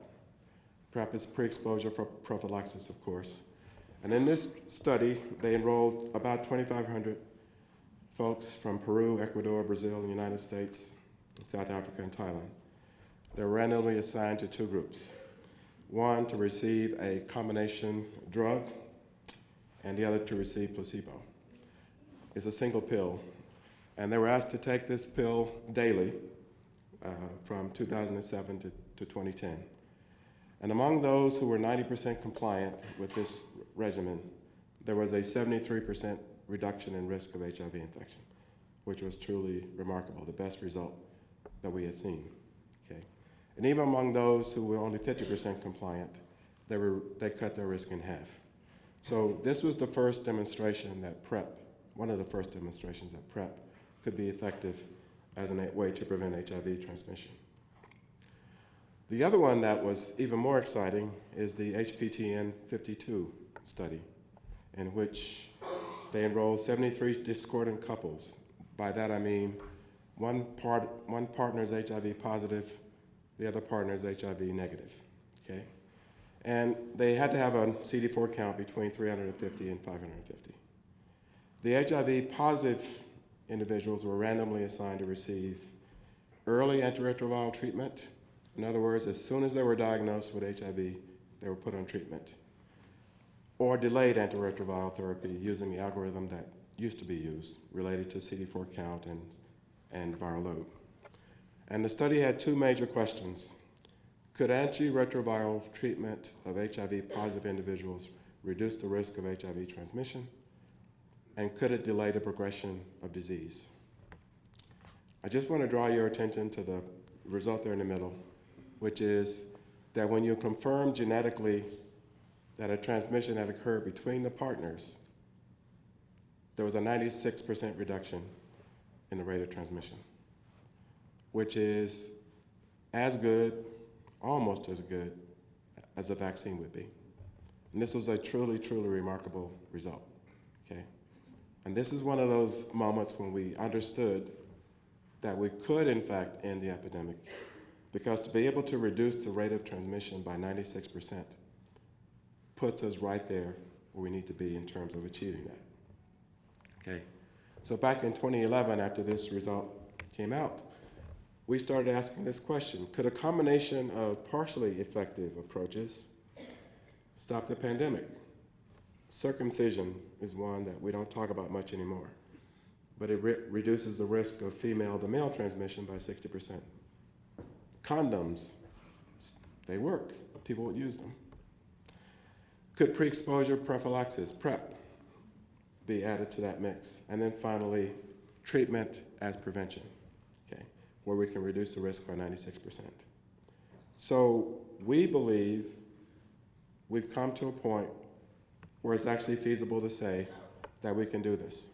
PrEP is pre-exposure for prophylaxis, of course. And in this study, they enrolled about 2,500 folks from Peru, Ecuador, Brazil, the United States, South Africa, and Thailand. They were randomly assigned to 2 groups. One to receive a combination drug, and the other to receive placebo. It's a single pill. And they were asked to take this pill daily from 2007 to 2010. And among those who were 90% compliant with this regimen, there was a 73% reduction in risk of HIV infection, which was truly remarkable, the best result that we had seen. Okay? And even among those who were only 50% compliant, they cut their risk in half. So this was the first demonstration that PrEP, one of the first demonstrations that PrEP could be effective as a way to prevent HIV transmission. The other one that was even more exciting is the HPTN 52 study, in which they enrolled 73 discordant couples. By that I mean one partner is HIV positive, the other partner is HIV negative, okay? And they had to have a CD4 count between 350 and 550. The HIV positive individuals were randomly assigned to receive early antiretroviral treatment. In other words, as soon as they were diagnosed with HIV, they were put on treatment. Or delayed antiretroviral therapy using the algorithm that used to be used related to CD4 count and viral load. And the study had two major questions. Could antiretroviral treatment of HIV positive individuals reduce the risk of HIV transmission? And could it delay the progression of disease? I just want to draw your attention to the result there in the middle, which is that when you confirm genetically that a transmission had occurred between the partners, there was a 96% reduction in the rate of transmission, which is as good, almost as good, as a vaccine would be. And this was a truly, truly remarkable result, okay? And this is one of those moments when we understood that we could, in fact, end the epidemic, because to be able to reduce the rate of transmission by 96% puts us right there where we need to be in terms of achieving that. Okay, so back in 2011, after this result came out, we started asking this question: could a combination of partially effective approaches stop the pandemic? Circumcision is one that we don't talk about much anymore, but it reduces the risk of female-to-male transmission by 60%. Condoms, they work. People would use them. Could pre-exposure prophylaxis, PrEP, be added to that mix? And then finally, treatment as prevention, okay, where we can reduce the risk by 96%. So we believe we've come to a point where it's actually feasible to say that we can do this.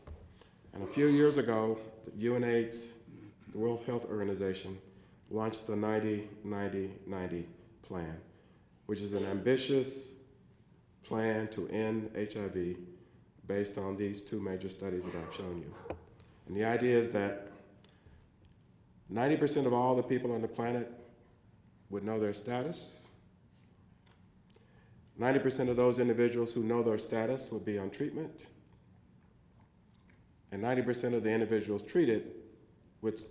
And a few years ago, the UNAIDS, the World Health Organization, launched the 90-90-90 plan, which is an ambitious plan to end HIV based on these two major studies that I've shown you. And the idea is that 90% of all the people on the planet would know their status. 90% of those individuals who know their status would be on treatment. And 90% of the individuals treated would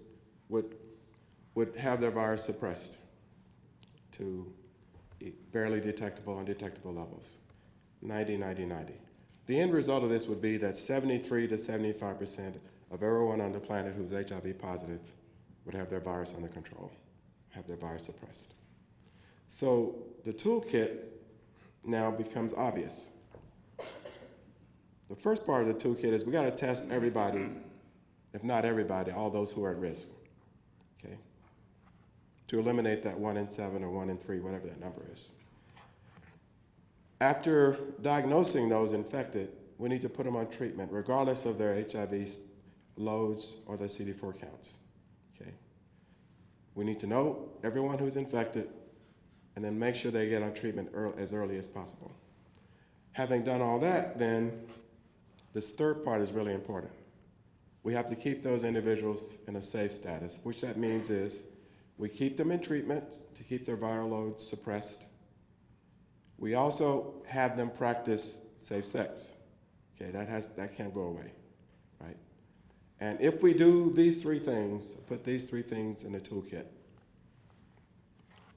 have their virus suppressed to barely detectable and detectable levels. 90-90-90. The end result of this would be that 73 to 75% of everyone on the planet who's HIV positive would have their virus under control, have their virus suppressed. So the toolkit now becomes obvious. The first part of the toolkit is we got to test everybody, if not everybody, all those who are at risk, okay? To eliminate that 1 in 7 or 1 in 3, whatever that number is. After diagnosing those infected, we need to put them on treatment, regardless of their HIV loads or their CD4 counts, okay? We need to know everyone who's infected and then make sure they get on treatment as early as possible. Having done all that, then this third part is really important. We have to keep those individuals in a safe status, which that means is we keep them in treatment to keep their viral loads suppressed. We also have them practice safe sex. Okay, that can't go away, right? And if we do these three things, put these three things in the toolkit,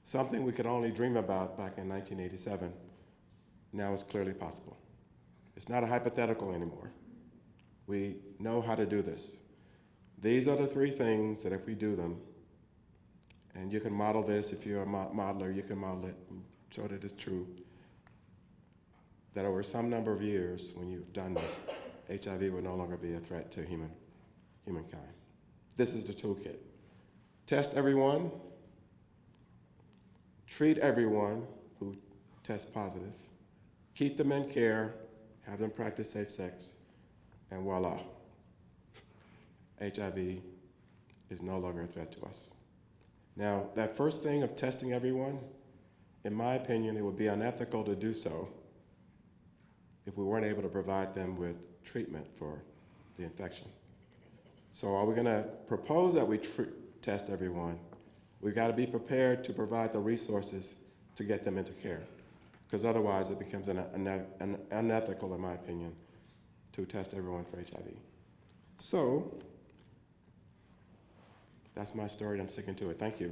something we could only dream about back in 1987, now is clearly possible. It's not a hypothetical anymore. We know how to do this. These are the three things that if we do them, and you can model this, if you're a modeler, you can model it and show that it's true, that over some number of years, when you've done this, HIV will no longer be a threat to humankind. This is the toolkit. Test everyone, treat everyone who tests positive, keep them in care, have them practice safe sex, and voila, HIV is no longer a threat to us. Now, that first thing of testing everyone, in my opinion, it would be unethical to do so if we weren't able to provide them with treatment for the infection. So are we going to propose that we test everyone? We've got to be prepared to provide the resources to get them into care, because otherwise it becomes unethical, in my opinion, to test everyone for HIV. So that's my story, and I'm sticking to it. Thank you.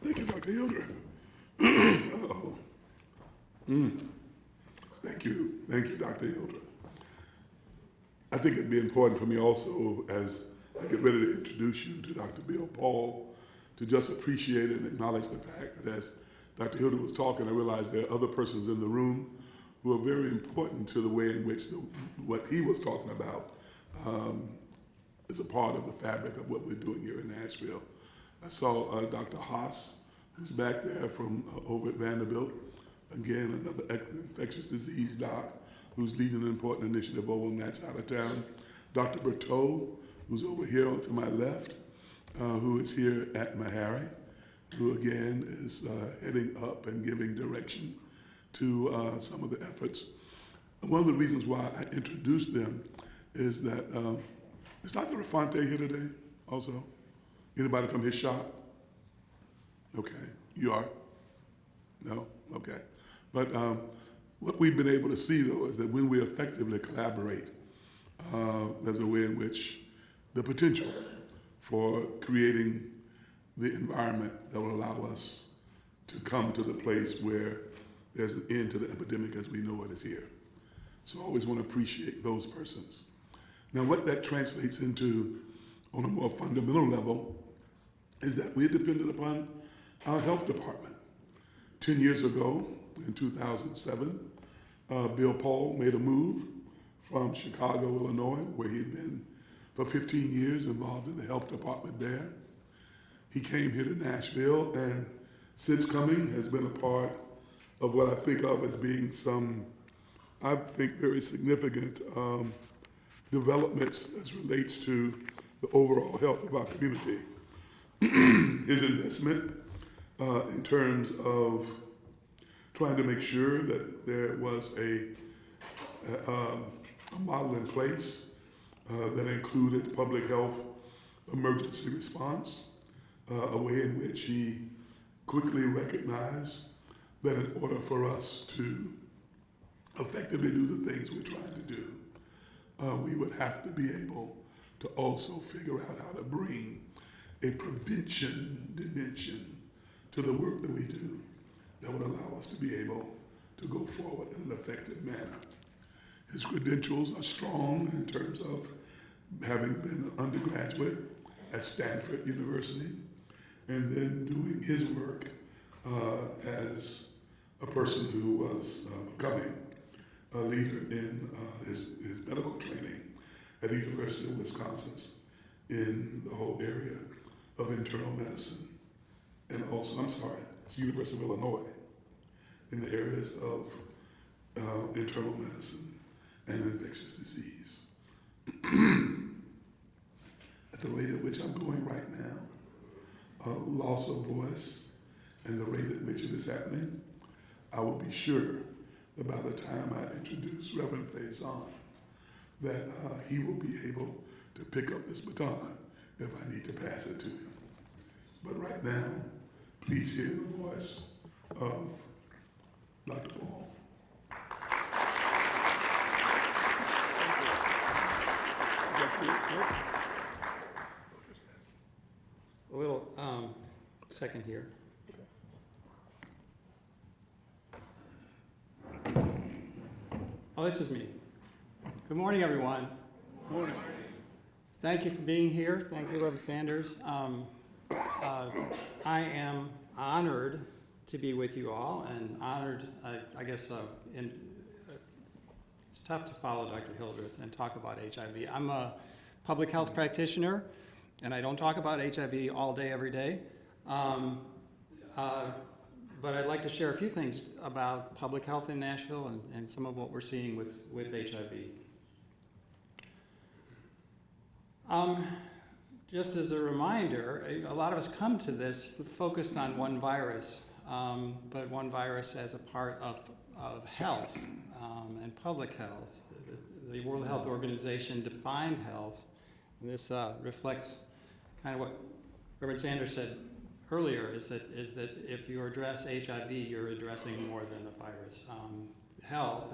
Thank you, Dr. Hilder. Thank you, Dr. Hilder. I think it'd be important for me also, as I get ready to introduce you to Dr. Bill Paul, to just appreciate and acknowledge the fact that as Dr. Hilder was talking, I realized there are other persons in the room who are very important to the way in which what he was talking about is a part of the fabric of what we're doing here in Nashville. I saw Dr. Haas, who's back there from over at Vanderbilt. Again, another infectious disease doc who's leading an important initiative over on that side of town. Dr. Berteau, who's over here to my left, who is here at Meharry, who again is heading up and giving direction to some of the efforts. One of the reasons why I introduced them is that, is Dr. Rafante here today also? Anybody from his shop? Okay, you are? No? Okay. But what we've been able to see, though, is that when we effectively collaborate, there's a way in which the potential for creating the environment that will allow us to come to the place where there's an end to the epidemic as we know it is here. So I always want to appreciate those persons. Now, what that translates into on a more fundamental level is that we're dependent upon our health department. 10 years ago, in 2007, Bill Paul made a move from Chicago, Illinois, where he'd been for 15 years involved in the health department there. He came here to Nashville, and since coming has been a part of what I think of as being some, I think, very significant developments as relates to the overall health of our community. His investment in terms of trying to make sure that there was a model in place that included public health emergency response, a way in which he quickly recognized that in order for us to effectively do the things we're trying to do, we would have to be able to also figure out how to bring a prevention dimension to the work that we do that would allow us to be able to go forward in an effective manner. His credentials are strong in terms of having been an undergraduate at Stanford University and then doing his work as a person who was becoming a leader in his medical training at the University of Wisconsin in the whole area of internal medicine. And also, I'm sorry, it's University of Illinois in the areas of internal medicine and infectious disease. At the rate at which I'm going right now, loss of voice and the rate at which it is happening, I will be sure that by the time I introduce Reverend Faison, that he will be able to pick up this baton if I need to pass it to him. But right now, please hear the voice of Dr. Paul. A little second here. Oh, this is me. Good morning, everyone. Good morning. Thank you for being here. Thank you, Reverend Sanders. I am honored to be with you all, and honored, I guess, it's tough to follow Dr. Hildreth and talk about HIV. I'm a public health practitioner, and I don't talk about HIV all day, every day. But I'd like to share a few things about public health in Nashville and some of what we're seeing with HIV. Just as a reminder, a lot of us come to this focused on one virus, but one virus as a part of health and public health. The World Health Organization defined health, and this reflects kind of what Reverend Sanders said earlier, is that if you address HIV, you're addressing more than the virus. Health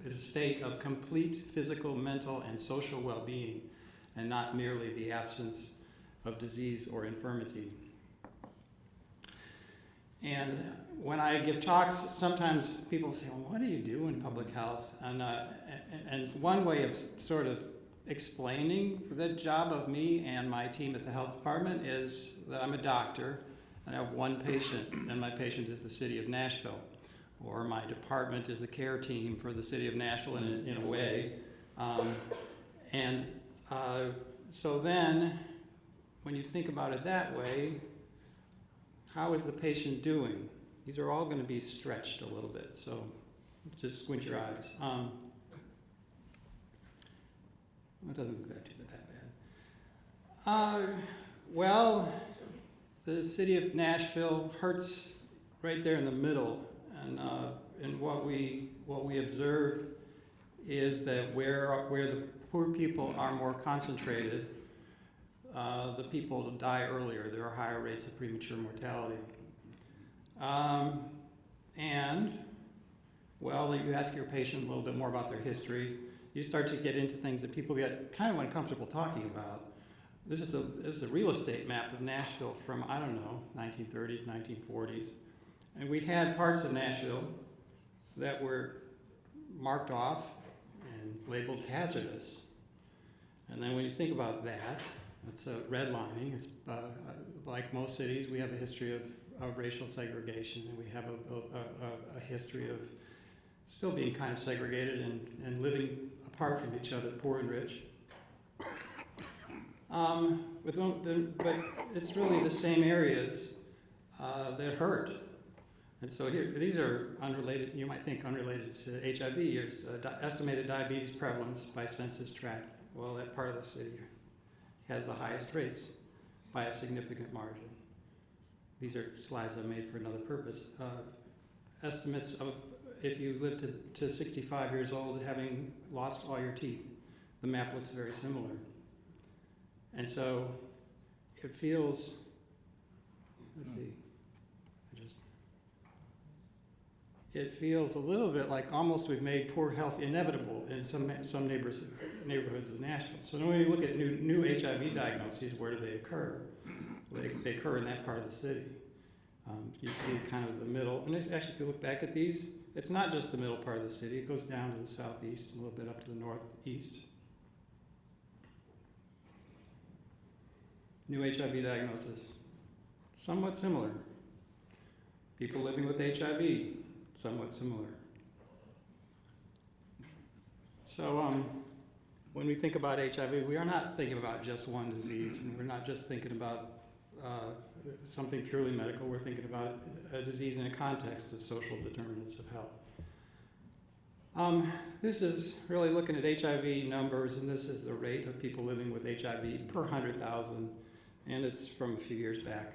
is a state of complete physical, mental, and social well-being, and not merely the absence of disease or infirmity. And when I give talks, sometimes people say, well, what do you do in public health? And one way of sort of explaining the job of me and my team at the health department is that I'm a doctor, and I have one patient, and my patient is the city of Nashville. Or my department is the care team for the city of Nashville in a way. So then, when you think about it that way, how is the patient doing? These are all going to be stretched a little bit, so just squint your eyes. It doesn't look that bad. Well, the city of Nashville hurts right there in the middle, and what we observe is that where the poor people are more concentrated, the people die earlier. There are higher rates of premature mortality. And, well, you ask your patient a little bit more about their history. You start to get into things that people get kind of uncomfortable talking about. This is a real estate map of Nashville from, I don't know, 1930s, 1940s. And we had parts of Nashville that were marked off and labeled hazardous. And then when you think about that, it's a redlining. It's, like most cities, we have a history of racial segregation, and we have a history of still being kind of segregated and living apart from each other, poor and rich. But it's really the same areas that hurt. And so here, these are unrelated, you might think unrelated to HIV. Here's estimated diabetes prevalence by census tract. Well, that part of the city has the highest rates by a significant margin. These are slides I made for another purpose. Estimates of if you live to 65 years old having lost all your teeth. The map looks very similar. And so it feels, let's see, it feels a little bit like almost we've made poor health inevitable in some neighborhoods of Nashville. So when you look at new HIV diagnoses, where do they occur? They occur in that part of the city. You see kind of the middle, and actually if you look back at these, it's not just the middle part of the city, it goes down to the southeast, a little bit up to the northeast. New HIV diagnosis, somewhat similar. People living with HIV, somewhat similar. So when we think about HIV, we are not thinking about just one disease, and we're not just thinking about something purely medical. We're thinking about a disease in a context of social determinants of health. This is really looking at HIV numbers, and this is the rate of people living with HIV per 100,000, and it's from a few years back.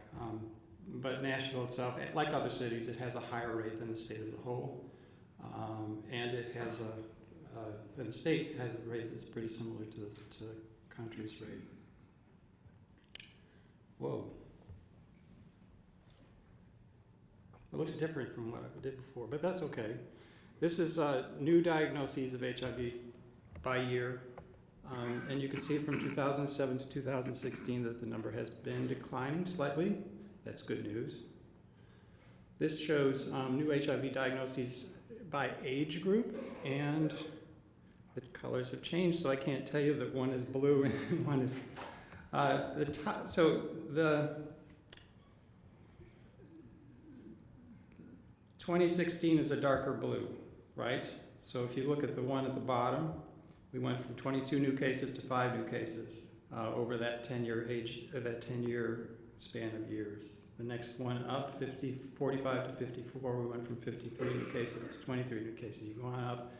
But Nashville itself, like other cities, it has a higher rate than the state as a whole. And it has and the state has a rate that's pretty similar to the country's rate. Whoa. It looks different from what I did before, but that's okay. This is new diagnoses of HIV by year. And you can see from 2007 to 2016 that the number has been declining slightly. That's good news. This shows new HIV diagnoses by age group, and the colors have changed, so I can't tell you that one is blue and one is the top. So the 2016 is a darker blue, right? So if you look at the one at the bottom, we went from 22 new cases to 5 new cases over that 10-year span of years. The next one up, 45 to 54, we went from 53 new cases to 23 new cases. You go on up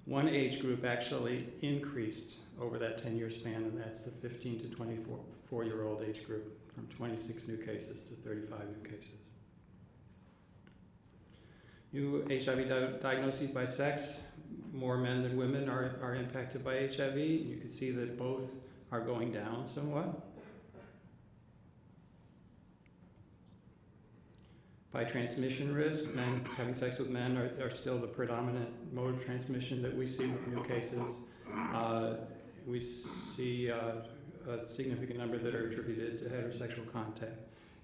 One age group actually increased over that 10-year span, and that's the 15 to 24-year-old age group, from 26 new cases to 35 new cases. New HIV diagnoses by sex, more men than women are impacted by HIV. You can see that both are going down somewhat. By transmission risk, men having sex with men are still the predominant mode of transmission that we see with new cases. We see a significant number that are attributed to heterosexual contact.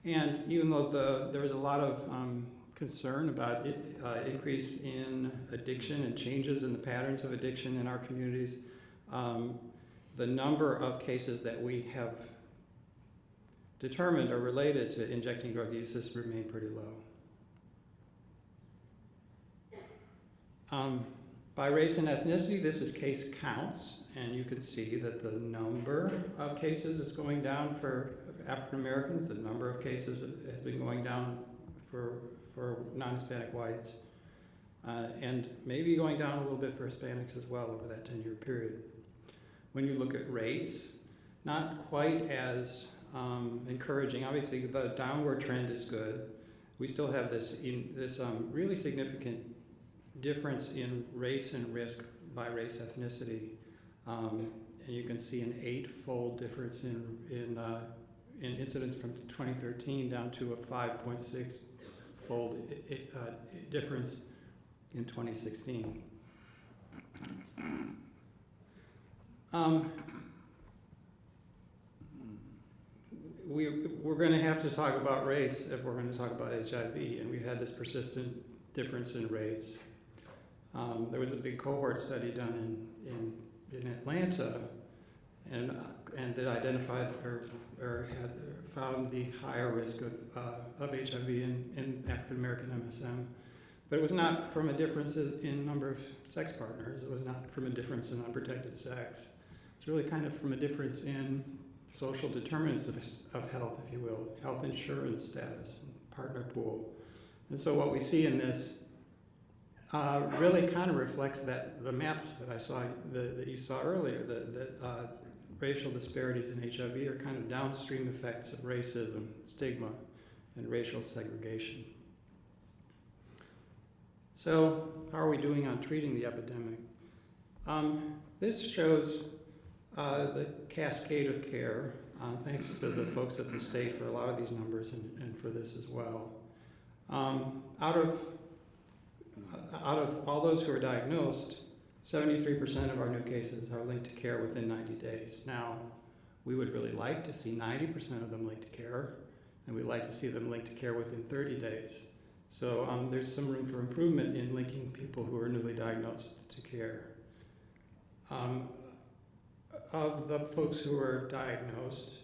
And even though there was a lot of concern about increase in addiction and changes in the patterns of addiction in our communities, the number of cases that we have determined are related to injecting drug use has remained pretty low. By race and ethnicity, this is case counts, and you can see that the number of cases is going down for African Americans. The number of cases has been going down for non-Hispanic whites, and maybe going down a little bit for Hispanics as well over that 10-year period. When you look at rates, not quite as encouraging. Obviously, the downward trend is good. We still have this really significant difference in rates and risk by race ethnicity, and you can see an 8-fold difference in incidence from 2013 down to a 5.6-fold difference in 2016. We're going to have to talk about race if we're going to talk about HIV, and we've had this persistent difference in rates. There was a big cohort study done in Atlanta, and that identified or had found the higher risk of HIV in African American MSM. But it was not from a difference in number of sex partners. It was not from a difference in unprotected sex. It's really kind of from a difference in social determinants of health, if you will, health insurance status, and partner pool. And so what we see in this really kind of reflects that the maps that I saw, that you saw earlier, that racial disparities in HIV are kind of downstream effects of racism, stigma, and racial segregation. So how are we doing on treating the epidemic? This shows the cascade of care, thanks to the folks at the state for a lot of these numbers and for this as well. Out of all those who are diagnosed, 73% of our new cases are linked to care within 90 days. Now, we would really like to see 90% of them linked to care, and we'd like to see them linked to care within 30 days. So there's some room for improvement in linking people who are newly diagnosed to care. Of the folks who are diagnosed,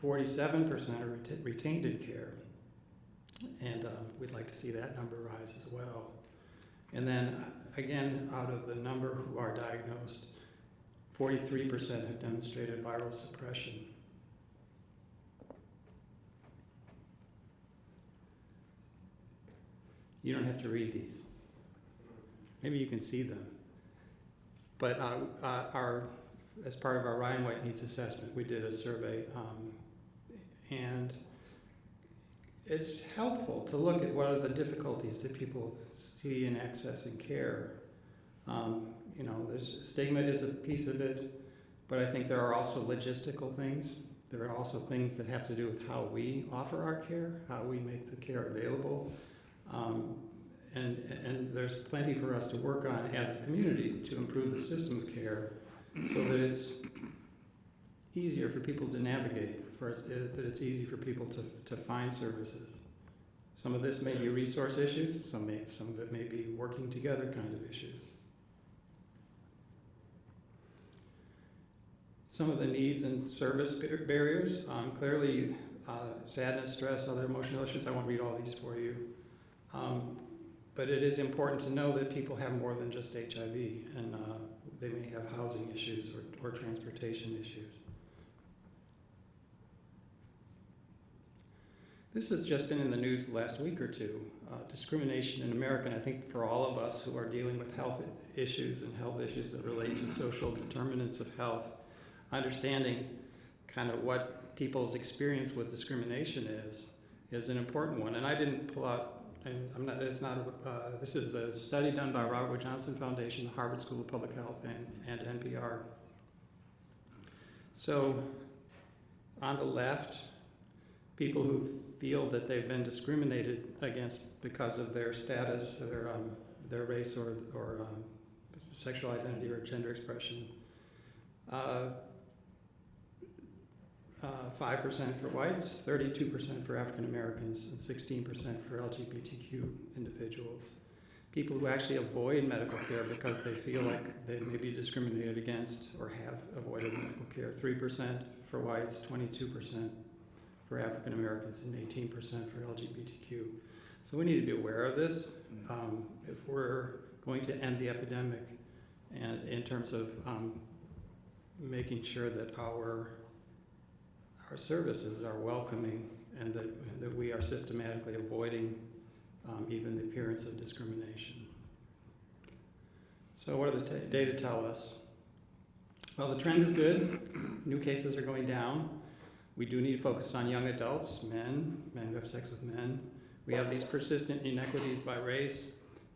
47% are retained in care, and we'd like to see that number rise as well. And then, again, out of the number who are diagnosed, 43% have demonstrated viral suppression. You don't have to read these. Maybe you can see them. But as part of our Ryan White Needs Assessment, we did a survey, and it's helpful to look at what are the difficulties that people see in accessing care. There's stigma is a piece of it, but I think there are also logistical things. There are also things that have to do with how we offer our care, how we make the care available. And there's plenty for us to work on as a community to improve the system of care so that it's easier for people to navigate, that it's easy for people to find services. Some of this may be resource issues, some of it may be working together kind of issues. Some of the needs and service barriers, clearly sadness, stress, other emotional issues. I won't read all these for you. But it is important to know that people have more than just HIV, and they may have housing issues or transportation issues. This has just been in the news the last week or two. Discrimination in America, and I think for all of us who are dealing with health issues and health issues that relate to social determinants of health, understanding kind of what people's experience with discrimination is an important one. And I didn't pull out, and I'm not, it's not, this is a study done by Robert Wood Johnson Foundation, the Harvard School of Public Health, and NPR. So on the left, people who feel that they've been discriminated against because of their status, their race, or sexual identity or gender expression. 5% for whites, 32% for African Americans, and 16% for LGBTQ individuals. People who actually avoid medical care because they feel like they may be discriminated against or have avoided medical care, 3% for whites, 22% for African Americans, and 18% for LGBTQ. So we need to be aware of this if we're going to end the epidemic, and in terms of making sure that our services are welcoming and that we are systematically avoiding even the appearance of discrimination. So what do the data tell us? Well, the trend is good. New cases are going down. We do need to focus on young adults, men who have sex with men. We have these persistent inequities by race.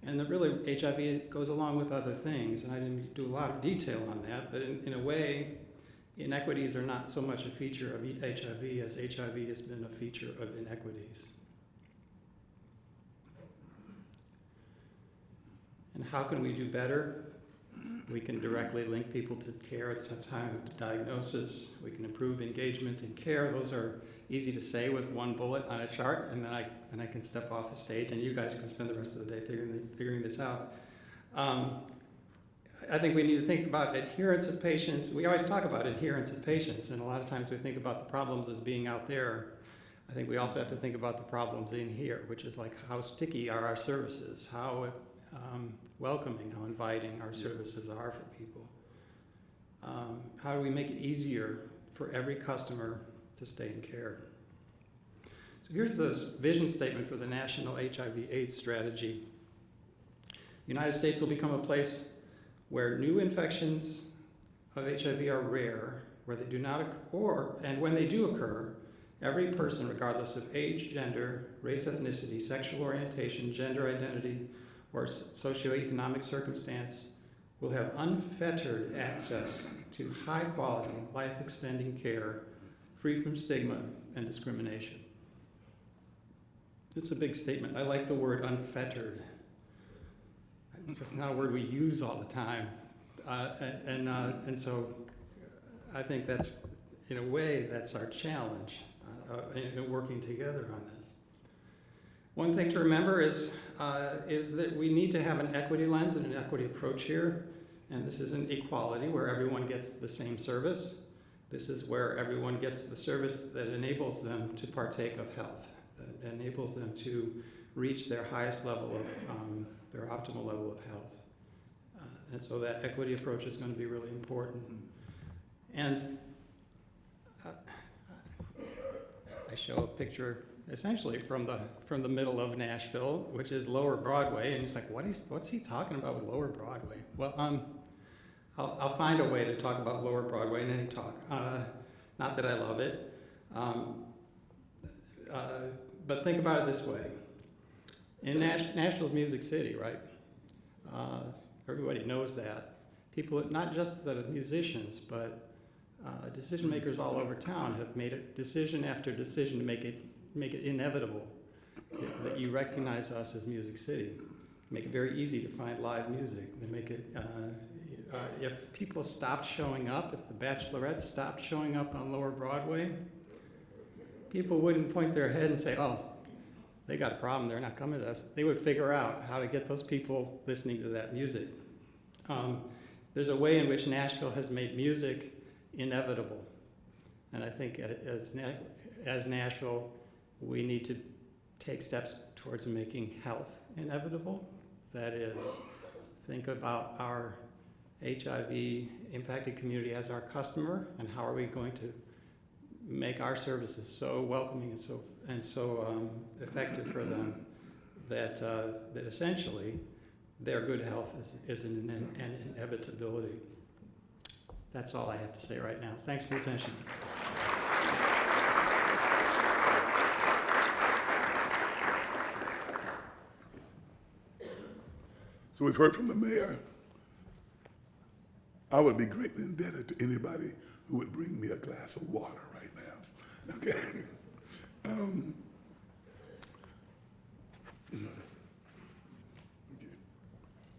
And that really, HIV goes along with other things. And I didn't do a lot of detail on that, but in a way, inequities are not so much a feature of HIV as HIV has been a feature of inequities. And how can we do better? We can directly link people to care at the time of diagnosis. We can improve engagement in care. Those are easy to say with one bullet on a chart, and then I can step off the stage, and you guys can spend the rest of the day figuring this out. I think we need to think about adherence of patients. We always talk about adherence of patients, and a lot of times we think about the problems as being out there. I think we also have to think about the problems in here, which is like how sticky are our services, how welcoming, how inviting our services are for people. How do we make it easier for every customer to stay in care? So here's the vision statement for the National HIV/AIDS Strategy. The United States will become a place where new infections of HIV are rare, where they do not occur, and when they do occur, every person, regardless of age, gender, race, ethnicity, sexual orientation, gender identity, or socioeconomic circumstance, will have unfettered access to high-quality, life-extending care, free from stigma and discrimination. It's a big statement. I like the word unfettered. It's not a word we use all the time. And so I think that's, in a way, that's our challenge in working together on this. One thing to remember is that we need to have an equity lens and an equity approach here. And this isn't equality where everyone gets the same service. This is where everyone gets the service that enables them to partake of health, that enables them to reach their highest level of, their optimal level of health. And so that equity approach is going to be really important. And I show a picture essentially from the middle of Nashville, which is Lower Broadway, and he's like, what's he talking about with Lower Broadway? Well, I'll find a way to talk about Lower Broadway in any talk. Not that I love it, but think about it this way. In Nashville's Music City, right? Everybody knows that. People, not just the musicians, but decision makers all over town have made a decision after decision to make it inevitable that you recognize us as Music City. Make it very easy to find live music. They make it, if people stopped showing up, if the Bachelorettes stopped showing up on Lower Broadway, people wouldn't point their head and say, oh, they got a problem, they're not coming to us. They would figure out how to get those people listening to that music. There's a way in which Nashville has made music inevitable. And I think as Nashville, we need to take steps towards making health inevitable. That is, think about our HIV-impacted community as our customer, and how are we going to make our services so welcoming and so effective for them that essentially their good health is an inevitability. That's all I have to say right now. Thanks for your attention. So we've heard from the mayor. I would be greatly indebted to anybody who would bring me a glass of water right now. Okay.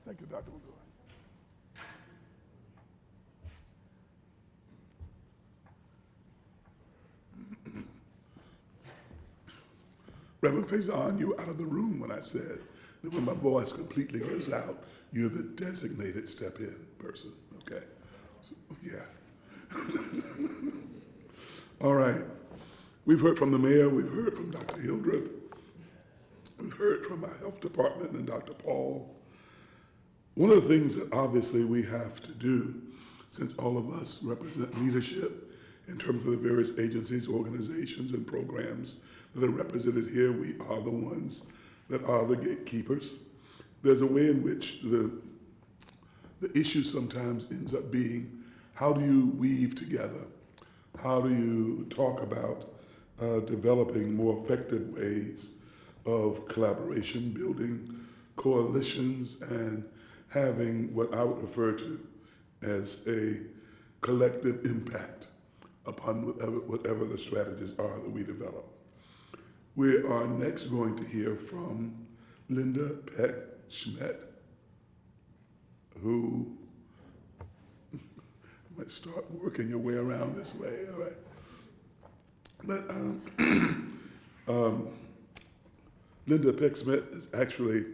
Thank you, Dr. Woodrow. Reverend Faison, you were out of the room when I said that when my voice completely goes out, you're the designated step-in person, okay? So, yeah. All right. We've heard from the mayor, we've heard from Dr. Hildreth, we've heard from our health department and Dr. Paul. One of the things that obviously we have to do, since all of us represent leadership in terms of the various agencies, organizations, and programs that are represented here, we are the ones that are the gatekeepers. There's a way in which the issue sometimes ends up being, how do you weave together? How do you talk about developing more effective ways of collaboration, building coalitions, and having what I would refer to as a collective impact upon whatever the strategies are that we develop. We are next going to hear from Linda Peck-Schmidt, who might start working your way around this way, all right? But Linda Peck-Schmidt is actually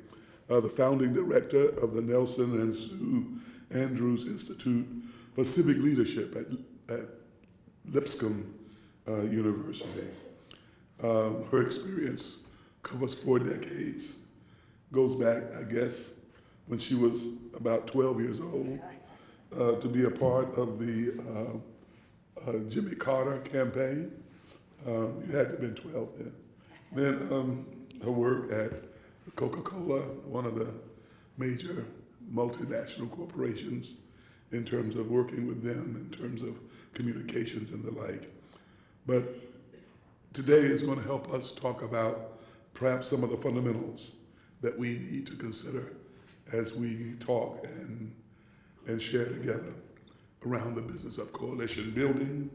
the founding director of the Nelson and Sue Andrews Institute for Civic Leadership at Lipscomb University. Her experience covers 4 decades, goes back, I guess, when she was about 12 years old, to be a part of the Jimmy Carter campaign. You had to have been 12 then. Then her work at Coca-Cola, one of the major multinational corporations, in terms of working with them, in terms of communications and the like. But today is going to help us talk about perhaps some of the fundamentals that we need to consider as we talk and share together around the business of coalition building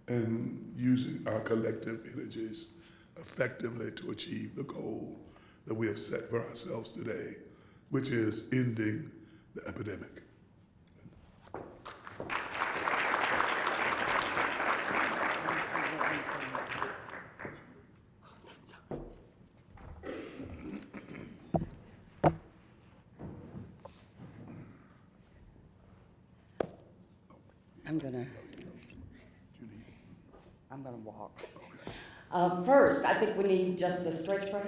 and using our collective energies effectively to achieve the goal that we have set for ourselves today, which is ending the epidemic. I'm gonna walk. First, I think we need just a stretch break.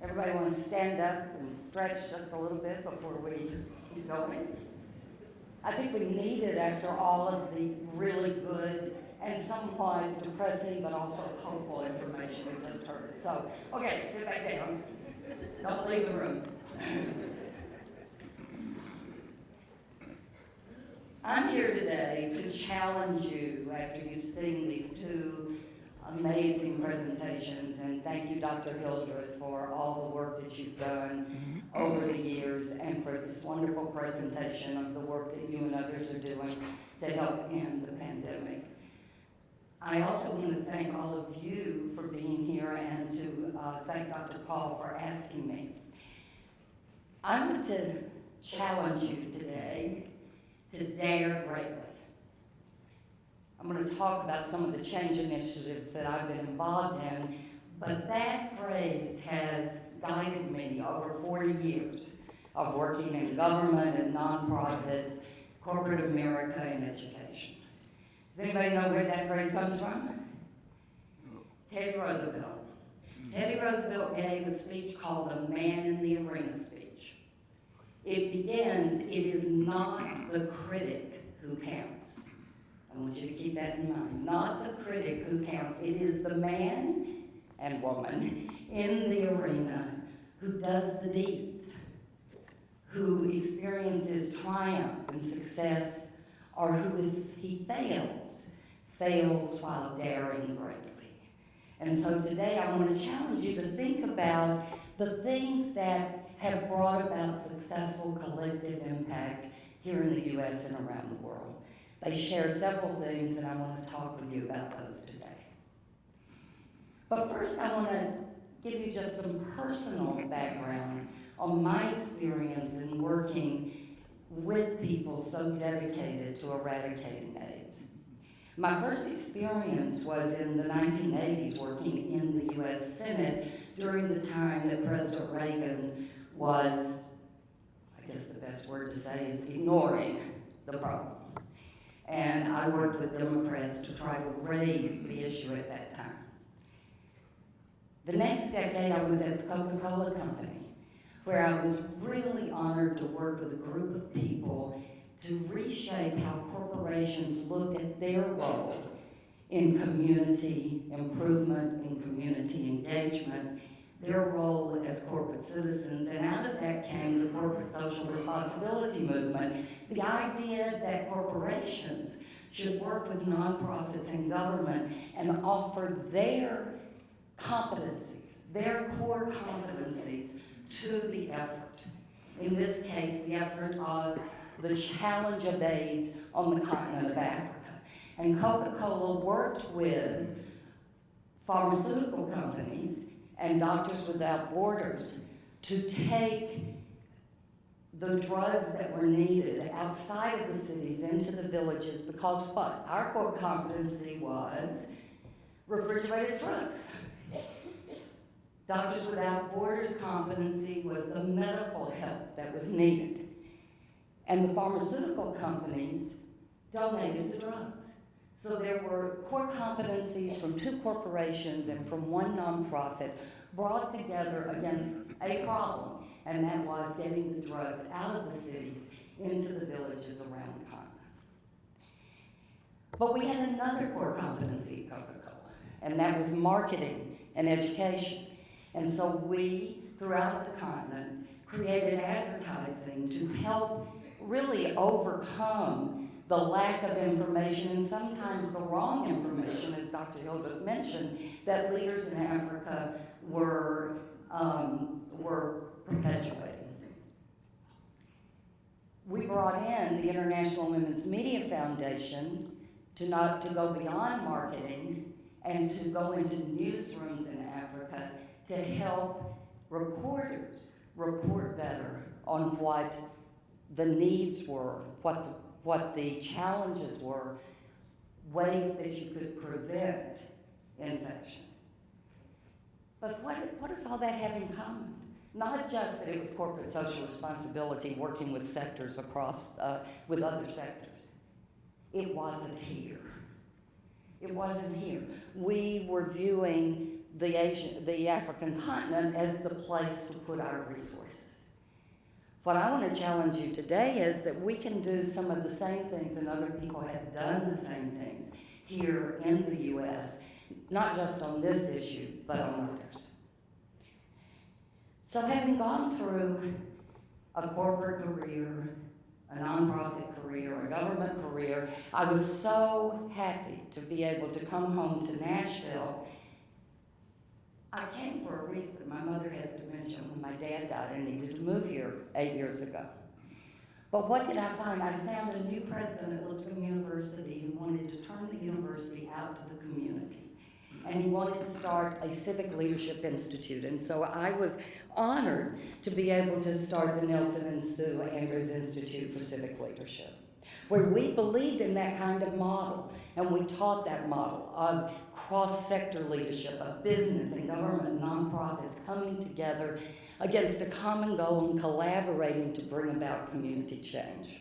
Everybody want to stand up and stretch just a little bit before we keep going? I think we need it after all of the really good and somewhat depressing but also hopeful information we just heard. So, okay, sit back down. Don't leave the room. I'm here today to challenge you after you've seen these 2 amazing presentations, and thank you, Dr. Hildreth, for all the work that you've done over the years and for this wonderful presentation of the work that you and others are doing to help end the pandemic. I also want to thank all of you for being here and to thank Dr. Paul for asking me. I want to challenge you today to dare greatly. I'm going to talk about some of the change initiatives that I've been involved in, but that phrase has guided me over 40 years of working in government and nonprofits, corporate America, and education. Does anybody know where that phrase comes from? Teddy Roosevelt. Teddy Roosevelt gave a speech called the Man in the Arena speech. It begins, "It is not the critic who counts." I want you to keep that in mind. Not the critic who counts. It is the man and woman in the arena who does the deeds, who experiences triumph and success, or who, if he fails while daring greatly. And so today I want to challenge you to think about the things that have brought about successful collective impact here in the U.S. and around the world. They share several things, and I want to talk with you about those today. But first, I want to give you just some personal background on my experience in working with people so dedicated to eradicating AIDS. My first experience was in the 1980s working in the U.S. Senate during the time that President Reagan was, I guess the best word to say is ignoring the problem. And I worked with Democrats to try to raise the issue at that time. The next decade I was at the Coca-Cola Company, where I was really honored to work with a group of people to reshape how corporations look at their role in community improvement, in community engagement, their role as corporate citizens, and out of that came the corporate social responsibility movement, the idea that corporations should work with nonprofits and government and offer their competencies, their core competencies to the effort. In this case, the effort of the challenge of AIDS on the continent of Africa. And Coca-Cola worked with pharmaceutical companies and Doctors Without Borders to take the drugs that were needed outside of the cities into the villages, because what? Our core competency was refrigerated drugs. Doctors Without Borders competency was the medical help that was needed. And the pharmaceutical companies donated the drugs. So there were core competencies from two corporations and from one nonprofit brought together against a problem, and that was getting the drugs out of the cities into the villages around the continent. But we had another core competency at Coca-Cola, and that was marketing and education. And so we, throughout the continent, created advertising to help really overcome the lack of information and sometimes the wrong information, as Dr. Hildreth mentioned, that leaders in Africa were perpetuating. We brought in the International Women's Media Foundation to go beyond marketing and to go into newsrooms in Africa to help reporters report better on what the needs were, what the challenges were, ways that you could prevent infection. But what does all that have in common? Not just that it was corporate social responsibility working with sectors across, with other sectors. It wasn't here. It wasn't here. We were viewing the African continent as the place to put our resources. What I want to challenge you today is that we can do some of the same things, and other people have done the same things here in the U.S., not just on this issue, but on others. So having gone through a corporate career, a nonprofit career, a government career, I was so happy to be able to come home to Nashville. I came for a reason. My mother has dementia. When my dad died, I needed to move here 8 years ago. But what did I find? I found a new president at Lipscomb University who wanted to turn the university out to the community. And he wanted to start a civic leadership institute. And so I was honored to be able to start the Nelson and Sue Andrews Institute for Civic Leadership, where we believed in that kind of model, and we taught that model of cross-sector leadership, of business and government and nonprofits coming together against a common goal and collaborating to bring about community change.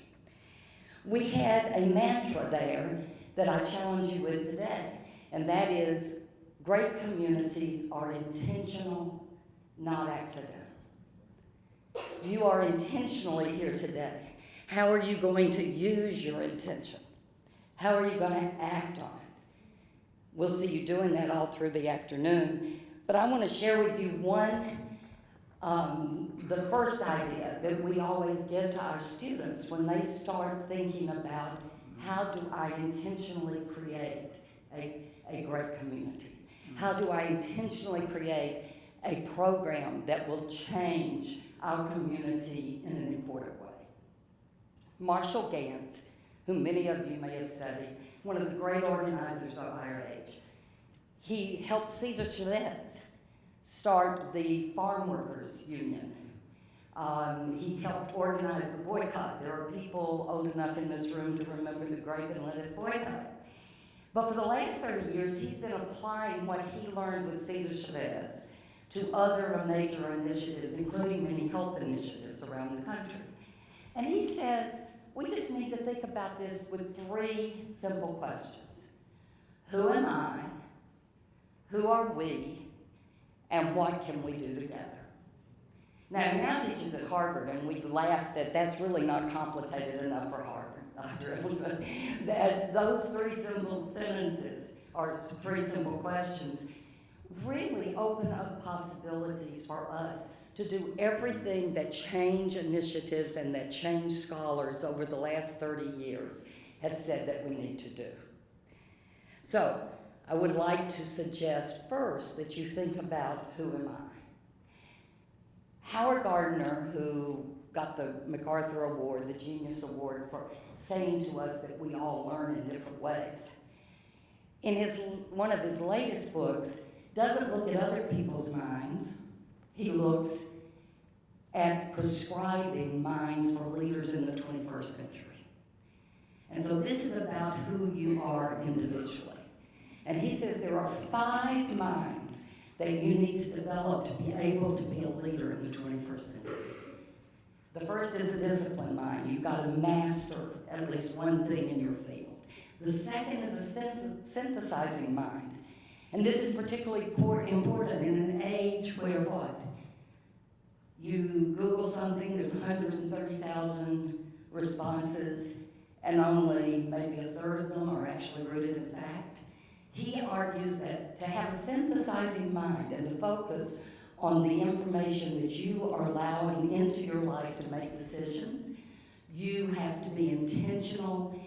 We had a mantra there that I challenge you with today, and that is, great communities are intentional, not accidental. You are intentionally here today. How are you going to use your intention How are you going to act on it? We'll see you doing that all through the afternoon. But I want to share with you the first idea that we always give to our students when they start thinking about how do I intentionally create a great community? How do I intentionally create a program that will change our community in an important way? Marshall Gantz, who many of you may have studied, one of the great organizers of our age, he helped Cesar Chavez start the Farm Workers Union. He helped organize the boycott. There are people old enough in this room to remember the grape and lettuce boycott. But for the last 30 years, he's been applying what he learned with Cesar Chavez to other major initiatives, including many health initiatives around the country. And he says, we just need to think about this with 3 simple questions. Who am I? Who are we? And what can we do together? Now, he now teaches at Harvard, and we laugh that that's really not complicated enough for Harvard. That those 3 simple sentences, or 3 simple questions, really open up possibilities for us to do everything that change initiatives and that change scholars over the last 30 years have said that we need to do. So, I would like to suggest first that you think about who am I? Howard Gardner, who got the MacArthur Award, the Genius Award, for saying to us that we all learn in different ways. In one of his latest books, doesn't look at other people's minds. He looks at prescribing minds for leaders in the 21st century. And so this is about who you are individually. And he says there are 5 minds that you need to develop to be able to be a leader in the 21st century. The first is a disciplined mind. You've got to master at least one thing in your field. The second is a synthesizing mind. And this is particularly important in an age where what? You Google something, there's 130,000 responses, and only maybe a third of them are actually rooted in fact. He argues that to have a synthesizing mind and to focus on the information that you are allowing into your life to make decisions, you have to be intentional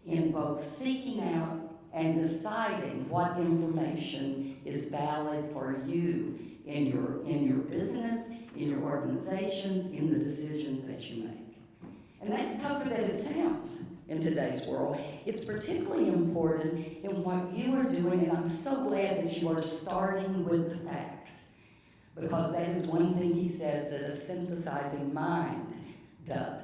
in both seeking out and deciding what information is valid for you in your business, in your organizations, in the decisions that you make. And that's tougher than it sounds in today's world. It's particularly important in what you are doing, and I'm so glad that you are starting with the facts, because that is one thing he says that a synthesizing mind does.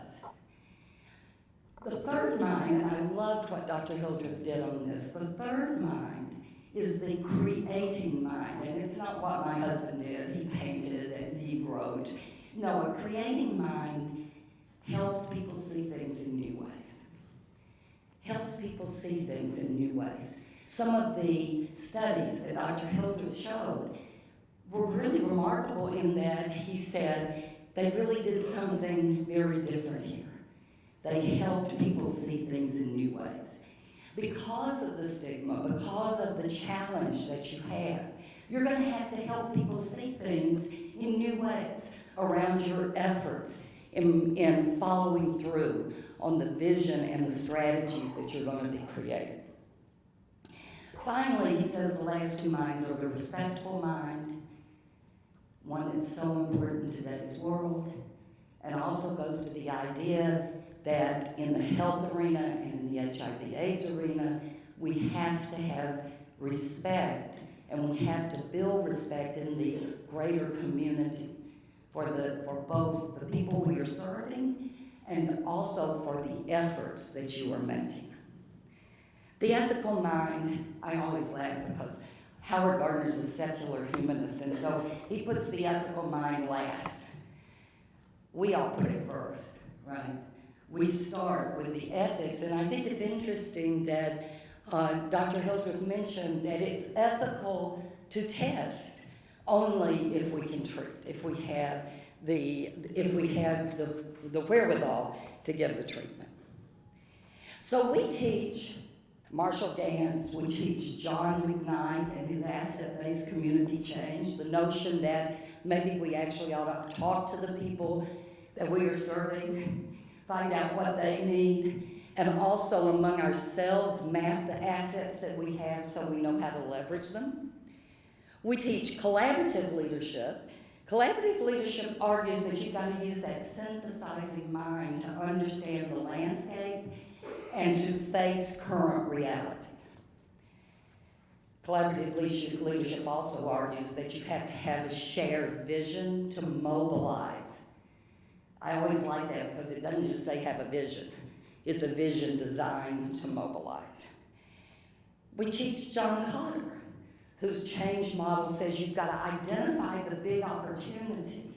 The third mind, and I loved what Dr. Hildreth did on this, the third mind is the creating mind, and it's not what my husband did. He painted and he wrote. No, a creating mind helps people see things in new ways. Helps people see things in new ways. Some of the studies that Dr. Hildreth showed were really remarkable in that he said they really did something very different here. They helped people see things in new ways. Because of the stigma, because of the challenge that you have, you're going to have to help people see things in new ways around your efforts in following through on the vision and the strategies that you're going to be creating. Finally, he says the last 2 minds are the respectful mind, one that's so important in today's world, and also goes to the idea that in the health arena and in the HIV/AIDS arena, we have to have respect, and we have to build respect in the greater community for both the people we are serving and also for the efforts that you are making. The ethical mind, I always laugh because Howard Gardner is a secular humanist, and so he puts the ethical mind last. We all put it first, right? We start with the ethics, and I think it's interesting that Dr. Hildreth mentioned that it's ethical to test only if we can treat, if we have the wherewithal to give the treatment. So we teach Marshall Gantz, we teach John McKnight and his asset-based community change, the notion that maybe we actually ought to talk to the people that we are serving, find out what they need, and also among ourselves map the assets that we have so we know how to leverage them. We teach collaborative leadership. Collaborative leadership argues that you've got to use that synthesizing mind to understand the landscape and to face current reality. Collaborative leadership also argues that you have to have a shared vision to mobilize. I always like that because it doesn't just say have a vision. It's a vision designed to mobilize. We teach John Cotter, whose change model says you've got to identify the big opportunity,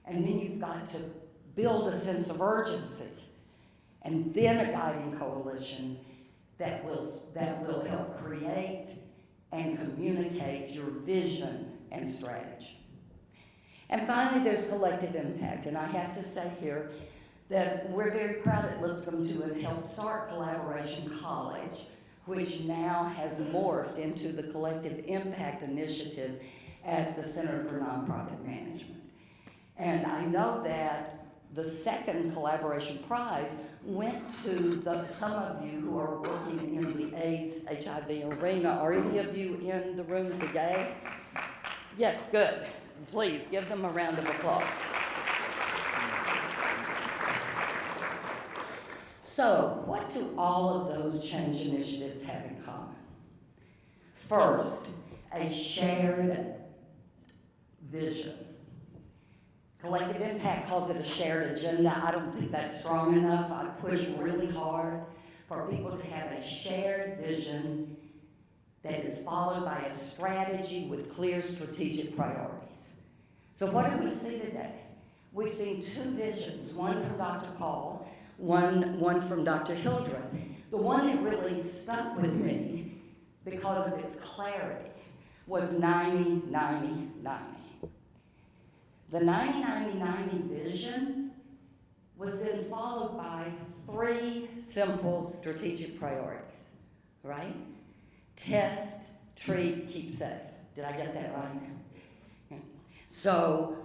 and then you've got to build a sense of urgency, and then a guiding coalition that will help create and communicate your vision and strategy. And finally, there's collective impact, and I have to say here that we're very proud at Lipscomb to have helped start Collaboration College, which now has morphed into the Collective Impact Initiative at the Center for Nonprofit Management. And I know that the second collaboration prize went to some of you who are working in the AIDS, HIV arena. Are any of you in the room today? Yes, good. Please give them a round of applause. So, what do all of those change initiatives have in common? First, a shared vision. Collective Impact calls it a shared agenda. I don't think that's strong enough. I push really hard for people to have a shared vision that is followed by a strategy with clear strategic priorities. So what do we see today? We've seen two visions, one from Dr. Paul, one from Dr. Hildreth. The one that really stuck with me because of its clarity was 90-90-90. The 90-90-90 vision was then followed by three simple strategic priorities, right? Test, treat, keep safe. Did I get that right? So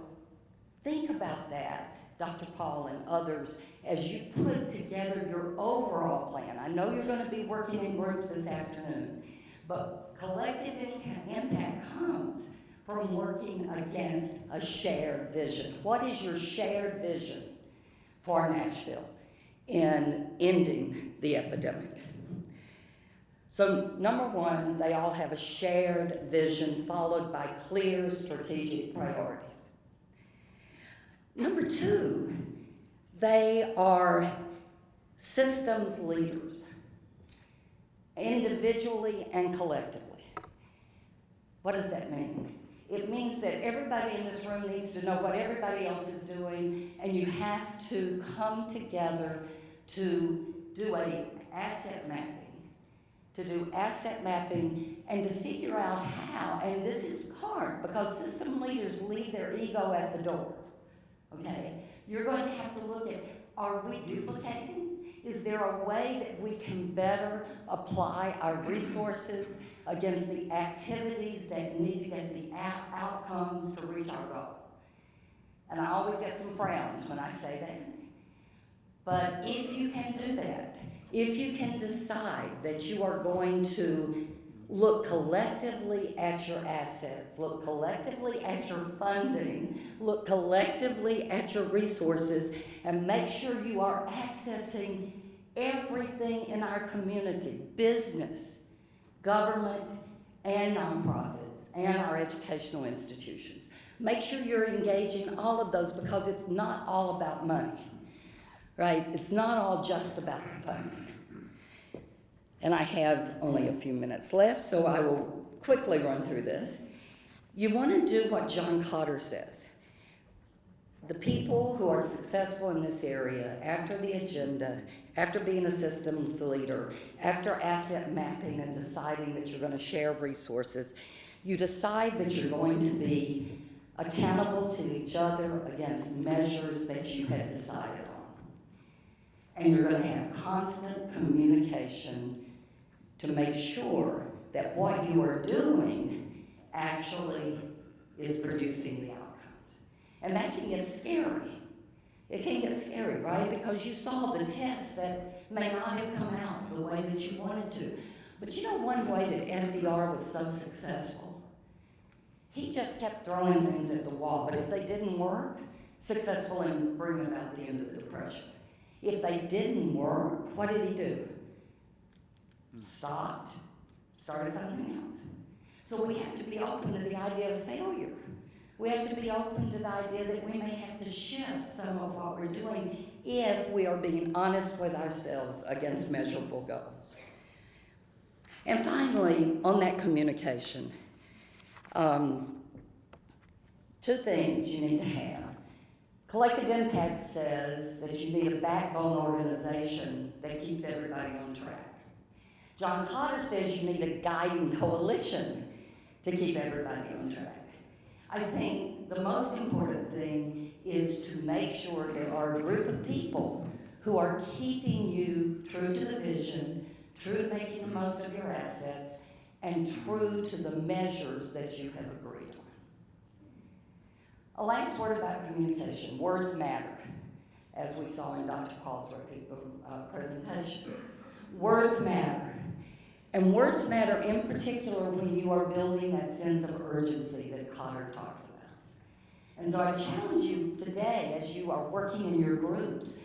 think about that, Dr. Paul and others, as you put together your overall plan. I know you're going to be working in groups this afternoon, but collective impact comes from working against a shared vision. What is your shared vision for Nashville in ending the epidemic? So number one, they all have a shared vision followed by clear strategic priorities. Number two, they are systems leaders, individually and collectively. What does that mean? It means that everybody in this room needs to know what everybody else is doing, and you have to come together to do asset mapping, and to figure out how, and this is hard because system leaders leave their ego at the door, okay? You're going to have to look at, are we duplicating? Is there a way that we can better apply our resources against the activities that need to get the outcomes to reach our goal? And I always get some frowns when I say that. But if you can do that, if you can decide that you are going to look collectively at your assets, look collectively at your funding, look collectively at your resources, and make sure you are accessing everything in our community, business, government, and nonprofits, and our educational institutions. Make sure you're engaging all of those because it's not all about money, right? It's not all just about the funding. And I have only a few minutes left, so I will quickly run through this. You want to do what John Cotter says. The people who are successful in this area, after the agenda, after being a systems leader, after asset mapping and deciding that you're going to share resources, you decide that you're going to be accountable to each other against measures that you have decided on. And you're going to have constant communication to make sure that what you are doing actually is producing the outcomes. And that can get scary. It can get scary, right? Because you saw the test that may not have come out the way that you wanted to. But you know one way that FDR was so successful? He just kept throwing things at the wall, but if they didn't work, successful in bringing about the end of the Depression. If they didn't work, what did he do? Stopped, started something else. So we have to be open to the idea of failure. We have to be open to the idea that we may have to shift some of what we're doing if we are being honest with ourselves against measurable goals. And finally, on that communication, two things you need to have. Collective impact says that you need a backbone organization that keeps everybody on track. John Cotter says you need a guiding coalition to keep everybody on track. I think the most important thing is to make sure there are a group of people who are keeping you true to the vision, true to making the most of your assets, and true to the measures that you have agreed on. A last word about communication. Words matter, as we saw in Dr. Paul's presentation. Words matter. And words matter in particular when you are building that sense of urgency that Cotter talks about. And so I challenge you today, as you are working in your groups,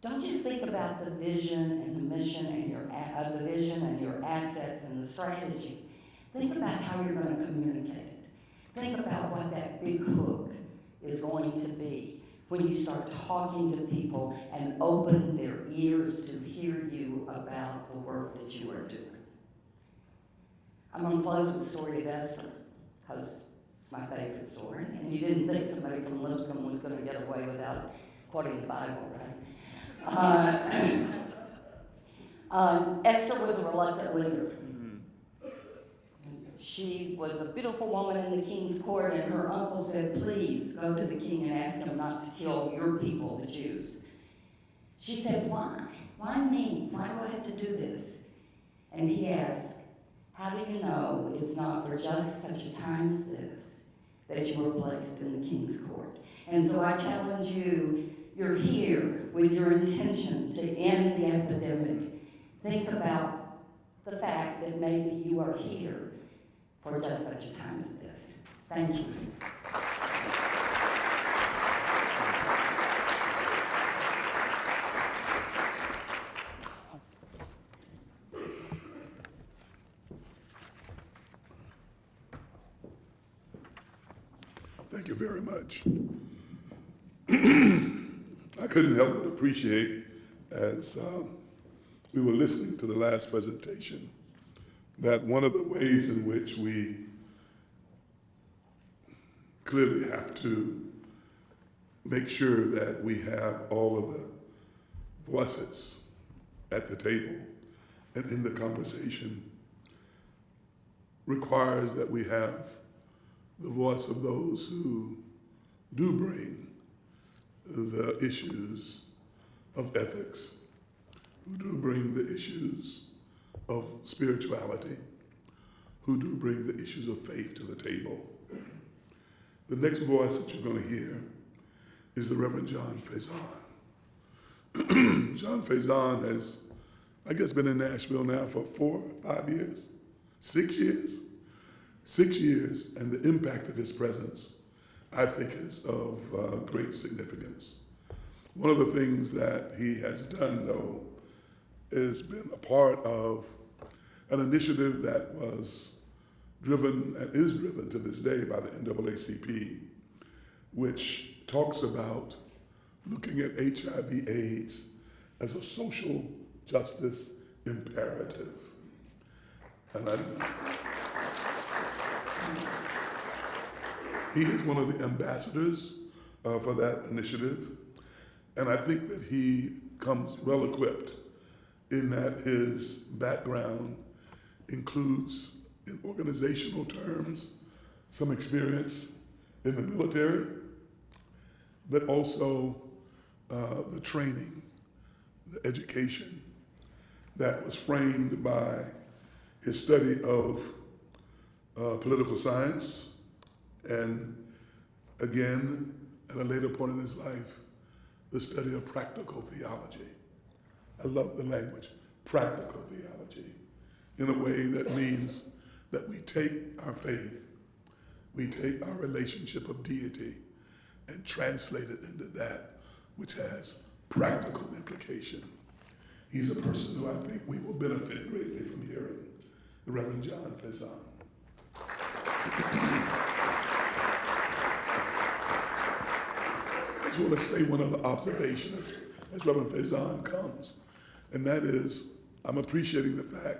don't just think about the vision and the mission and the vision and your assets and the strategy. Think about how you're going to communicate it. Think about what that big hook is going to be when you start talking to people and open their ears to hear you about the work that you are doing. I'm going to close with the story of Esther, because it's my favorite story. And you didn't think somebody from Lipscomb was going to get away without quoting the Bible, right? Esther was a reluctant leader. She was a beautiful woman in the king's court, and her uncle said, please go to the king and ask him not to kill your people, the Jews. She said, why? Why me? Why do I have to do this? And he asked, how do you know it's not for just such a time as this that you were placed in the king's court? And so I challenge you, you're here with your intention to end the epidemic. Think about the fact that maybe you are here for just such a time as this. Thank you. Thank you very much. I couldn't help but appreciate, as we were listening to the last presentation, that one of the ways in which we clearly have to make sure that we have all of the voices at the table and in the conversation requires that we have the voice of those who do bring the issues of ethics, who do bring the issues of spirituality, who do bring the issues of faith to the table. The next voice that you're going to hear is the Reverend John Faison. John Faison has, I guess, been in Nashville now for 4 or 5 years, 6 years? 6 years, and the impact of his presence, I think, is of great significance. One of the things that he has done, though, has been a part of an initiative that was driven and is driven to this day by the NAACP, which talks about looking at HIV/AIDS as a social justice imperative. And he is one of the ambassadors for that initiative, and I think that he comes well equipped in that his background includes, in organizational terms, some experience in the military, but also the training, the education that was framed by his study of political science, and again, at a later point in his life, the study of practical theology. I love the language, practical theology, in a way that means that we take our faith, we take our relationship of deity, and translate it into that which has practical implication. He's a person who I think we will benefit greatly from hearing, the Reverend John Faison. I just want to say one other observation as Reverend Faison comes, and that is, I'm appreciating the fact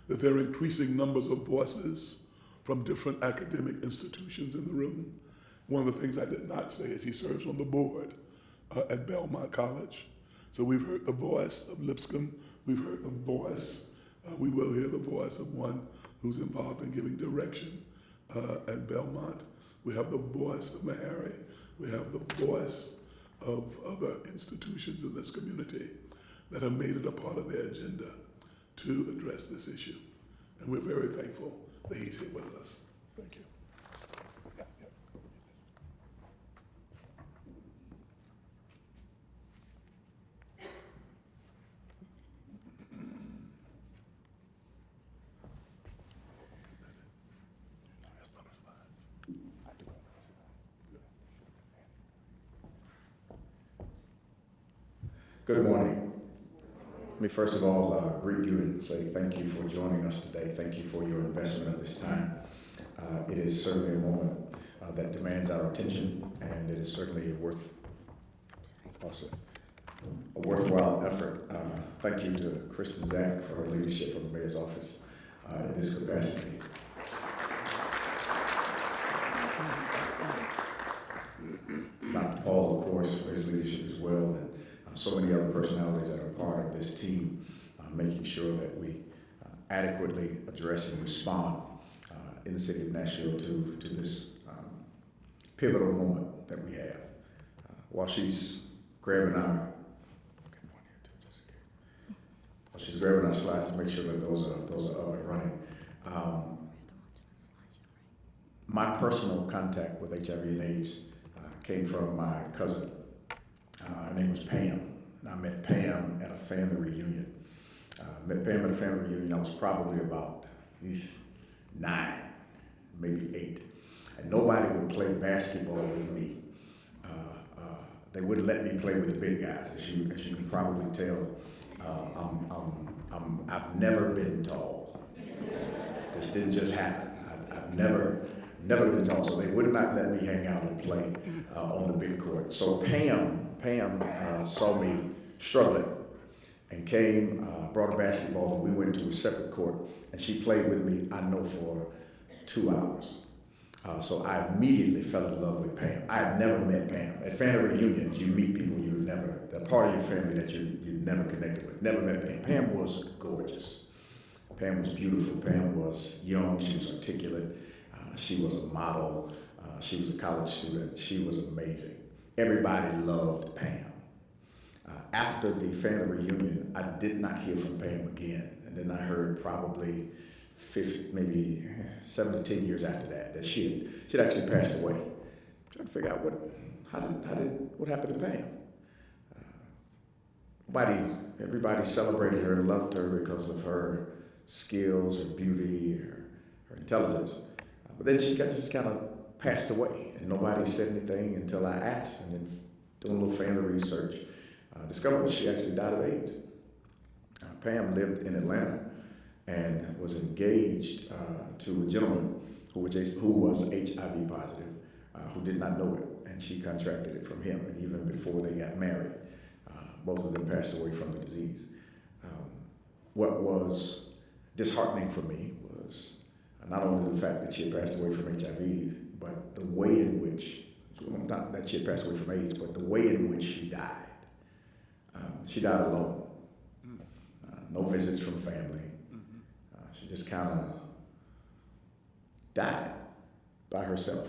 that there are increasing numbers of voices from different academic institutions in the room. One of the things I did not say is he serves on the board at Belmont College. So we've heard the voice of Lipscomb, we've heard the voice, we will hear the voice of one who's involved in giving direction at Belmont. We have the voice of Meharry, we have the voice of other institutions in this community that have made it a part of their agenda to address this issue. And we're very thankful that he's here with us. Thank you. Good morning. Let me first of all greet you and say thank you for joining us today. Thank you for your investment at this time. It is certainly a moment that demands our attention, and it is certainly a worthwhile effort. Thank you to Kristen Zach for her leadership from the Mayor's Office in this capacity. Dr. Paul, of course, for his leadership as well, and so many other personalities that are part of this team, making sure that we adequately address and respond in the city of Nashville to this pivotal moment that we have. While she's grabbing our slides to make sure that those are up and running. My personal contact with HIV and AIDS came from my cousin. Her name was Pam, and I met Pam at a family reunion. Met Pam at a family reunion. I was probably about 9, maybe 8, and nobody would play basketball with me. They wouldn't let me play with the big guys, as you can probably tell. I've never been tall. This didn't just happen. I've never been tall, so they would not let me hang out and play on the big court. So Pam saw me struggling and came, brought a basketball, and we went to a separate court, and she played with me, I know, for 2 hours. So I immediately fell in love with Pam. I had never met Pam. At family reunions, you meet people they're part of your family that you never connected with. Never met Pam. Pam was gorgeous. Pam was beautiful. Pam was young. She was articulate. She was a model. She was a college student. She was amazing. Everybody loved Pam. After the family reunion, I did not hear from Pam again. And then I heard probably maybe 7 to 10 years after that she'd actually passed away. I'm trying to figure out what happened to Pam. Everybody celebrated her and loved her because of her skills, her beauty, her intelligence. But then she just kind of passed away, and nobody said anything until I asked. And then doing a little family research, discovered she actually died of AIDS. Pam lived in Atlanta and was engaged to a gentleman who was HIV positive, who did not know it, and she contracted it from him. And even before they got married, both of them passed away from the disease. What was disheartening for me was not only the fact that she had passed away from HIV, but the way in which, not that she had passed away from AIDS, but the way in which she died. She died alone. No visits from family. She just kind of died by herself.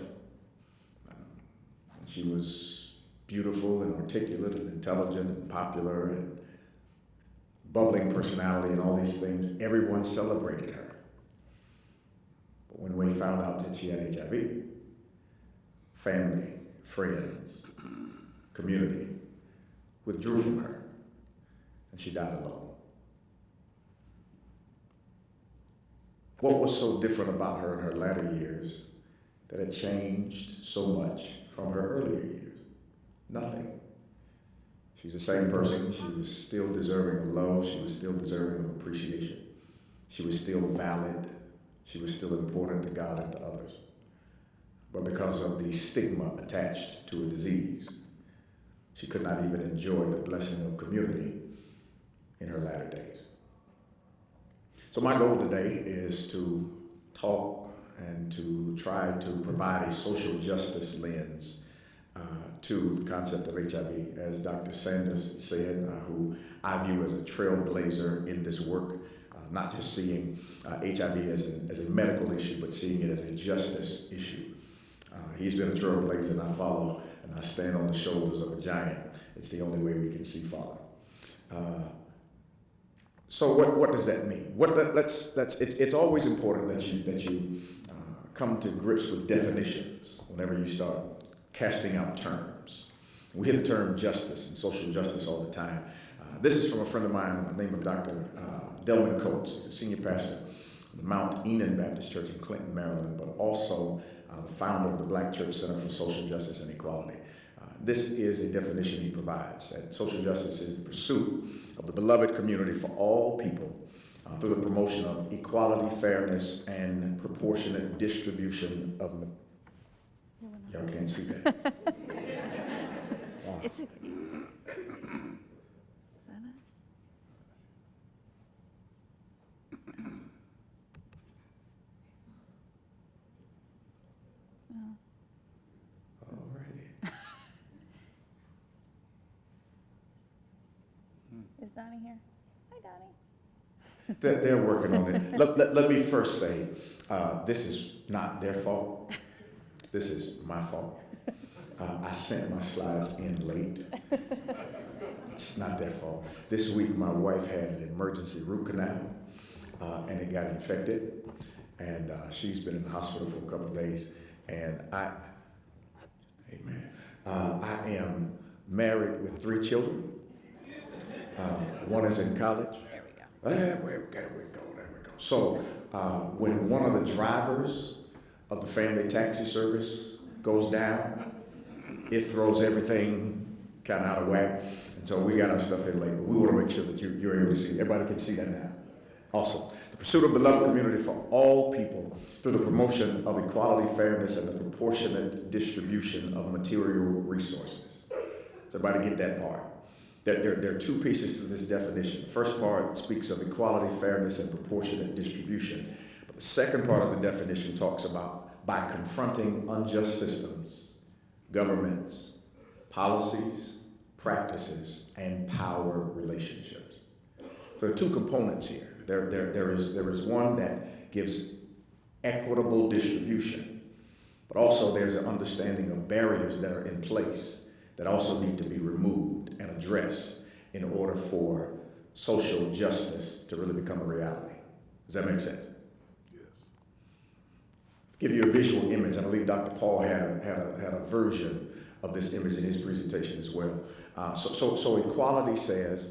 She was beautiful and articulate and intelligent and popular and bubbling personality and all these things. Everyone celebrated her. when we found out that she had HIV, family, friends, community withdrew from her, and she died alone. What was so different about her in her latter years that had changed so much from her earlier years? Nothing. She was the same person. She was still deserving of love. She was still deserving of appreciation. She was still valid. She was still important to God and to others. But because of the stigma attached to a disease, she could not even enjoy the blessing of community in her latter days. So my goal today is to talk and to try to provide a social justice lens to the concept of HIV. As Dr. Sanders said, who I view as a trailblazer in this work, not just seeing HIV as a medical issue, but seeing it as a justice issue. He's been a trailblazer, and I follow, and I stand on the shoulders of a giant. It's the only way we can see Father. So what does that mean? It's always important that you come to grips with definitions whenever you start casting out terms. We hear the term justice and social justice all the time. This is from a friend of mine by the name of Dr. Delvin Coates. He's a senior pastor of the Mount Enon Baptist Church in Clinton, Maryland, but also the founder of the Black Church Center for Social Justice and Equality. This is a definition he provides, that social justice is the pursuit of the beloved community for all people through the promotion of equality, fairness, and proportionate distribution of... Y'all can't see that. Wow. It's okay. Is Donnie here? Hi, Donnie. They're working on it. Let me first say, this is not their fault. This is my fault. I sent my slides in late. It's not their fault. This week, my wife had an emergency root canal, and it got infected. And she's been in the hospital for a couple of days. And I am married with 3 children. One is in college. There we go. So when one of the drivers of the family taxi service goes down, it throws everything kind of out of whack. And so we got our stuff in late, but we want to make sure that you're able to see. Everybody can see that now. Awesome. The pursuit of beloved community for all people through the promotion of equality, fairness, and the proportionate distribution of material resources. So everybody get that part. There are 2 pieces to this definition. The first part speaks of equality, fairness, and proportionate distribution. But the second part of the definition talks about by confronting unjust systems, governments, policies, practices, and power relationships. So there are 2 components here. There is one that gives equitable distribution, but also there's an understanding of barriers that are in place that also need to be removed and addressed in order for social justice to really become a reality. Does that make sense? Yes. Give you a visual image. I believe Dr. Paul had a version of this image in his presentation as well. So equality says,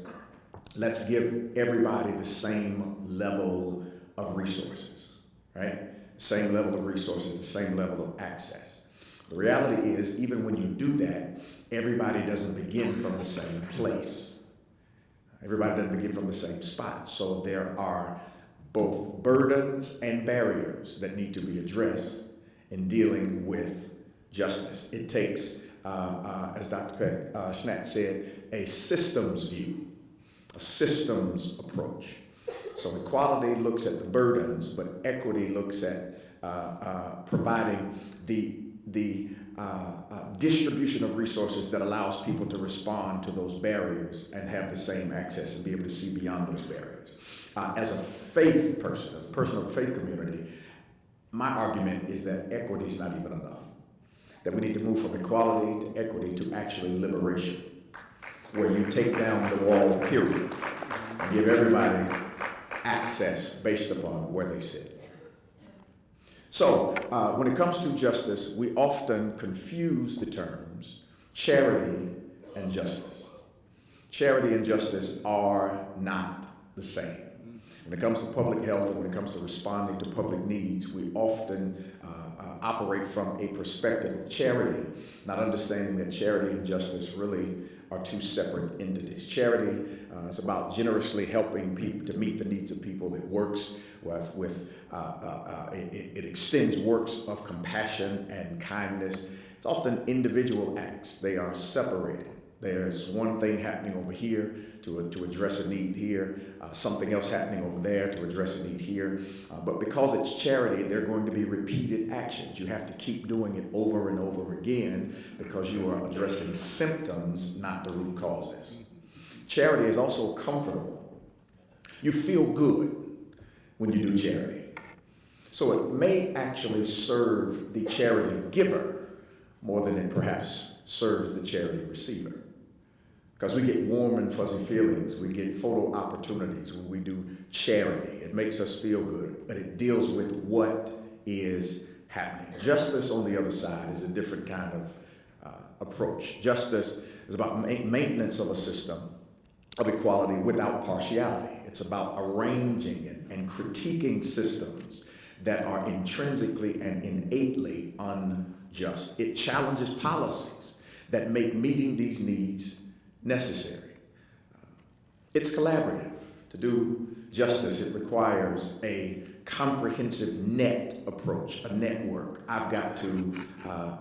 let's give everybody the same level of resources, right? Same level of resources, the same level of access. The reality is, even when you do that, everybody doesn't begin from the same place. Everybody doesn't begin from the same spot. So there are both burdens and barriers that need to be addressed in dealing with justice. It takes, as Dr. Schnatz said, a systems view, a systems approach. So equality looks at the burdens, but equity looks at providing the distribution of resources that allows people to respond to those barriers and have the same access and be able to see beyond those barriers. As a faith person, as a person of the faith community, my argument is that equity is not even enough. That we need to move from equality to equity to actually liberation, where you take down the wall, period, and give everybody access based upon where they sit. So when it comes to justice, we often confuse the terms charity and justice. Charity and justice are not the same. When it comes to public health and when it comes to responding to public needs, we often operate from a perspective of charity, not understanding that charity and justice really are two separate entities. Charity is about generously helping people to meet the needs of people. It works it extends works of compassion and kindness. It's often individual acts. They are separated. There's one thing happening over here to address a need here, something else happening over there to address a need here. But because it's charity, there are going to be repeated actions. You have to keep doing it over and over again because you are addressing symptoms, not the root causes. Charity is also comfortable. You feel good when you do charity. So it may actually serve the charity giver more than it perhaps serves the charity receiver. Because we get warm and fuzzy feelings, we get photo opportunities when we do charity. It makes us feel good, but it deals with what is happening. Justice, on the other side, is a different kind of approach. Justice is about maintenance of a system of equality without partiality. It's about arranging and critiquing systems that are intrinsically and innately unjust. It challenges policies that make meeting these needs necessary. It's collaborative. To do justice, it requires a comprehensive net approach, a network. I've got to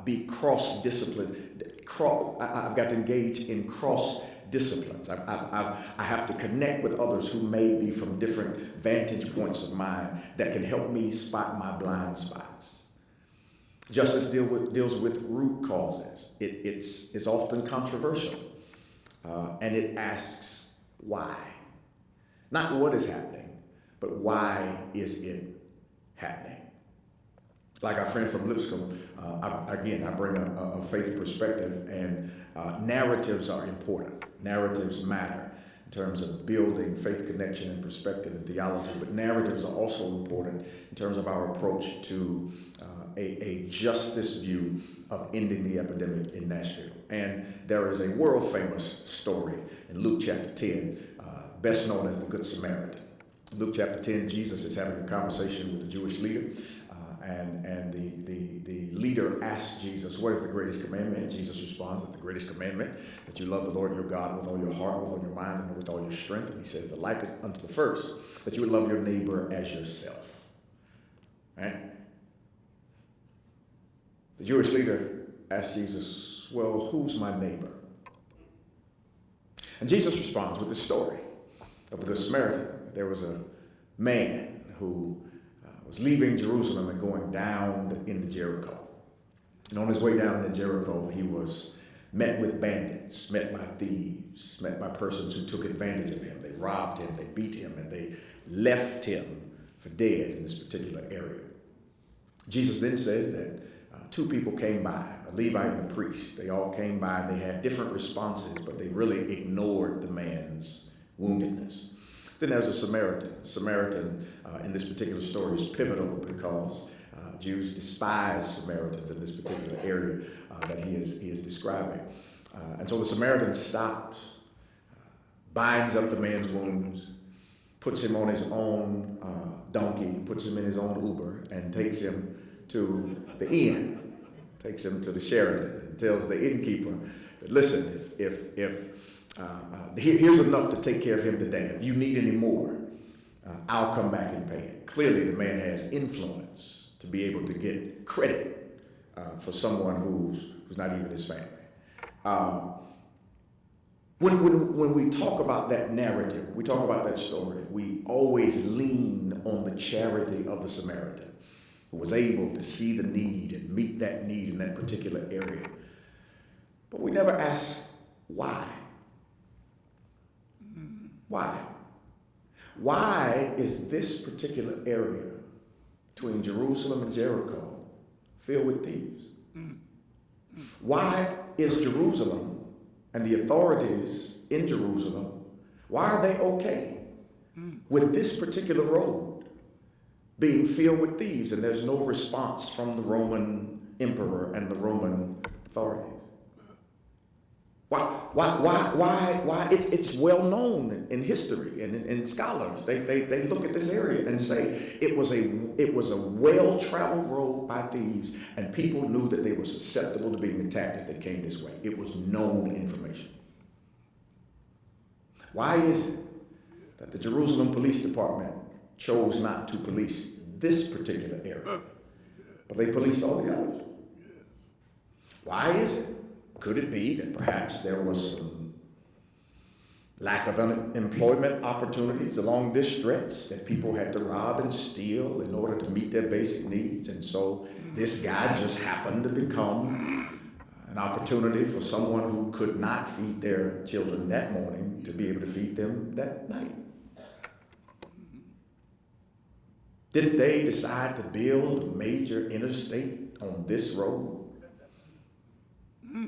be cross-disciplined. I've got to engage in cross-disciplines. I have to connect with others who may be from different vantage points of mine that can help me spot my blind spots. Justice deals with root causes. It's often controversial. And it asks why. Not what is happening, but why is it happening? Like our friend from Lipscomb, I bring a faith perspective, and narratives are important. Narratives matter in terms of building faith connection and perspective and theology, but narratives are also important in terms of our approach to a justice view of ending the epidemic in Nashville. And there is a world-famous story in Luke chapter 10, best known as the Good Samaritan. Luke chapter 10, Jesus is having a conversation with the Jewish leader, and the leader asks Jesus, what is the greatest commandment? Jesus responds that the greatest commandment, that you love the Lord your God with all your heart, with all your mind, and with all your strength. And he says, the like is unto the first, that you would love your neighbor as yourself. Right? The Jewish leader asked Jesus, well, who's my neighbor? And Jesus responds with the story of the Good Samaritan. There was a man who was leaving Jerusalem and going down into Jericho. And on his way down into Jericho, he was met with bandits, met by thieves, met by persons who took advantage of him. They robbed him, they beat him, and they left him for dead in this particular area. Jesus then says that two people came by, a Levite and a priest. They all came by and they had different responses, but they really ignored the man's woundedness. Then there's a Samaritan. Samaritan in this particular story is pivotal because Jews despise Samaritans in this particular area that he is describing. And so the Samaritan stops, binds up the man's wounds, puts him on his own donkey, puts him in his own Uber, and takes him to the inn, takes him to the Sheraton, and tells the innkeeper, listen, here's enough to take care of him today. If you need any more, I'll come back and pay it. Clearly, the man has influence to be able to get credit for someone who's not even his family. When we talk about that narrative, we talk about that story, we always lean on the charity of the Samaritan, who was able to see the need and meet that need in that particular area. But we never ask why. Why? Why is this particular area between Jerusalem and Jericho filled with thieves? Why is Jerusalem and the authorities in Jerusalem, why are they okay with this particular road being filled with thieves, and there's no response from the Roman emperor and the Roman authorities. Why? It's well known in history and in scholars. They look at this area and say it was a well-traveled road by thieves, and people knew that they were susceptible to being attacked if they came this way. It was known information. Why is it that the Jerusalem Police Department chose not to police this particular area, but they policed all the others? Why is it? Could it be that perhaps there was some lack of employment opportunities along this stretch, that people had to rob and steal in order to meet their basic needs, and so this guy just happened to become an opportunity for someone who could not feed their children that morning to be able to feed them that night? Did they decide to build a major interstate on this road,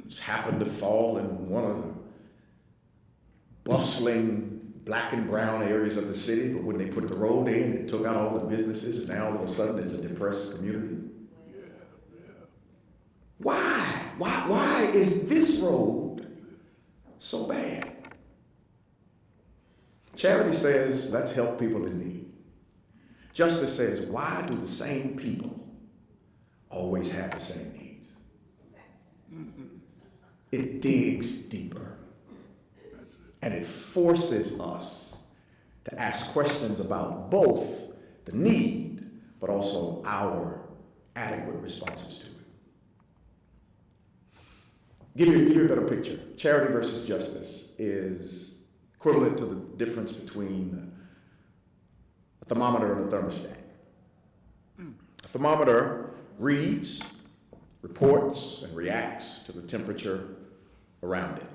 which happened to fall in one of the bustling black and brown areas of the city, but when they put the road in, it took out all the businesses, and now all of a sudden it's a depressed community? Why is this road so bad? Charity says, let's help people in need. Justice says, why do the same people always have the same needs? It digs deeper, and it forces us to ask questions about both the need, but also our adequate responses to it. Give you a better picture. Charity versus justice is equivalent to the difference between a thermometer and a thermostat. A thermometer reads, reports, and reacts to the temperature around it.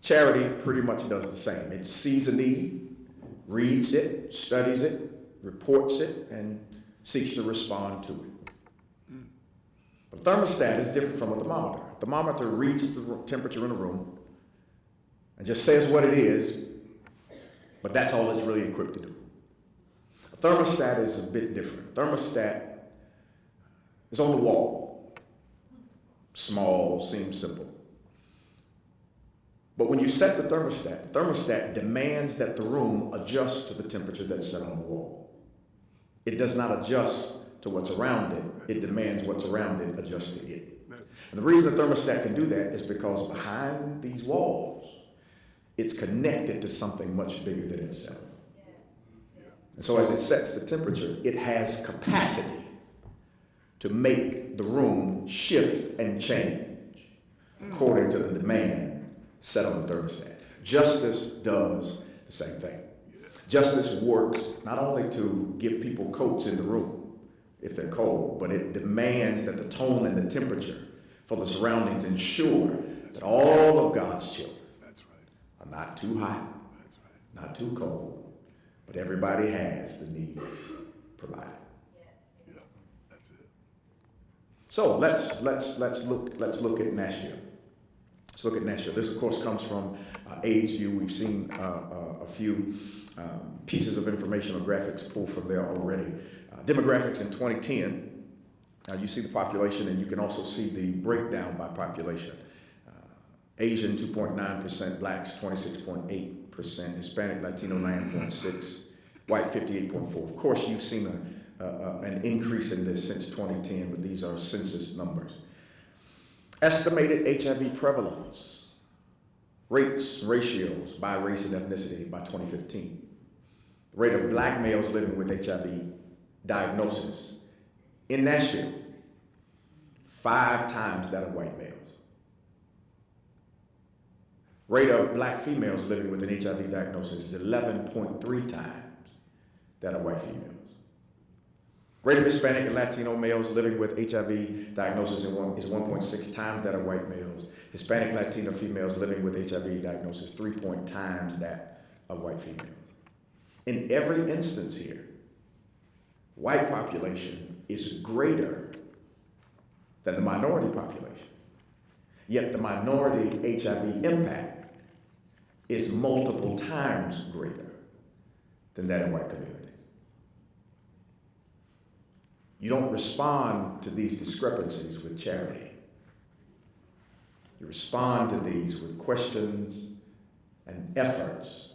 Charity pretty much does the same. It sees a need, reads it, studies it, reports it, and seeks to respond to it. But a thermostat is different from a thermometer. A thermometer reads the temperature in a room and just says what it is, but that's all it's really equipped to do. A thermostat is a bit different. A thermostat is on the wall. Small, seems simple. But when you set the thermostat demands that the room adjust to the temperature that's set on the wall. It does not adjust to what's around it. It demands what's around it adjust to it. And the reason the thermostat can do that is because behind these walls, it's connected to something much bigger than itself. And so as it sets the temperature, it has capacity to make the room shift and change according to the demand set on the thermostat. Justice does the same thing. Justice works not only to give people coats in the room if they're cold, but it demands that the tone and the temperature for the surroundings ensure that all of God's children are not too hot, not too cold, but everybody has the needs provided. So let's look at Nashville. Let's look at Nashville. This, of course, comes from AHU. We've seen a few pieces of information or graphics pulled from there already. Demographics in 2010. You see the population, and you can also see the breakdown by population. Asian 2.9%, blacks 26.8%, Hispanic Latino 9.6%, white 58.4%. Of course, you've seen an increase in this since 2010, but these are census numbers. Estimated HIV prevalence, rates, ratios by race and ethnicity by 2015. The rate of black males living with HIV diagnosis in Nashville, 5 times that of white males. Rate of black females living with an HIV diagnosis is 11.3 times that of white females. Rate of Hispanic and Latino males living with HIV diagnosis is 1.6 times that of white males. Hispanic Latino females living with HIV diagnosis 3 times that of white females. In every instance here, white population is greater than the minority population. Yet the minority HIV impact is multiple times greater than that in white communities. You don't respond to these discrepancies with charity. You respond to these with questions and efforts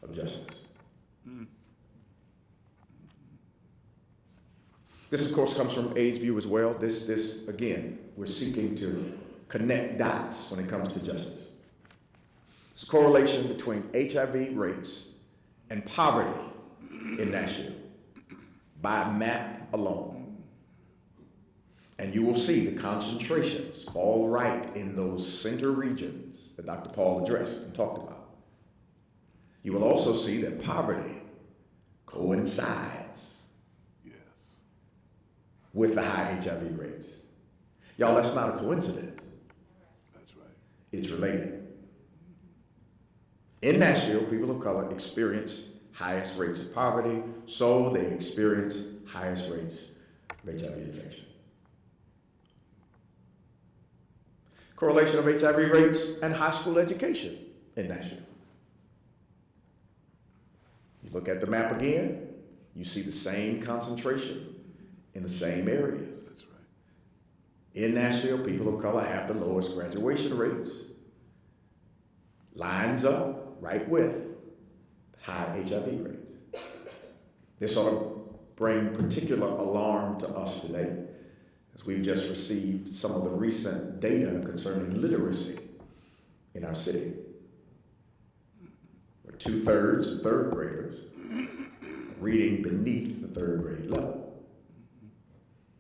of justice. This, of course, comes from AIDS view as well. This again, we're seeking to connect dots when it comes to justice. There's a correlation between HIV rates and poverty in Nashville by map alone. And you will see the concentrations fall right in those center regions that Dr. Paul addressed and talked about. You will also see that poverty coincides with the high HIV rates. Y'all, that's not a coincidence. That's right. It's related. In Nashville, people of color experience highest rates of poverty, so they experience highest rates of HIV infection. Correlation of HIV rates and high school education in Nashville. You look at the map again, you see the same concentration in the same areas. That's right. In Nashville, people of color have the lowest graduation rates. Lines up right with high HIV rates. This ought to bring particular alarm to us today, as we've just received some of the recent data concerning literacy in our city, where 2/3 of third graders are reading beneath the third grade level.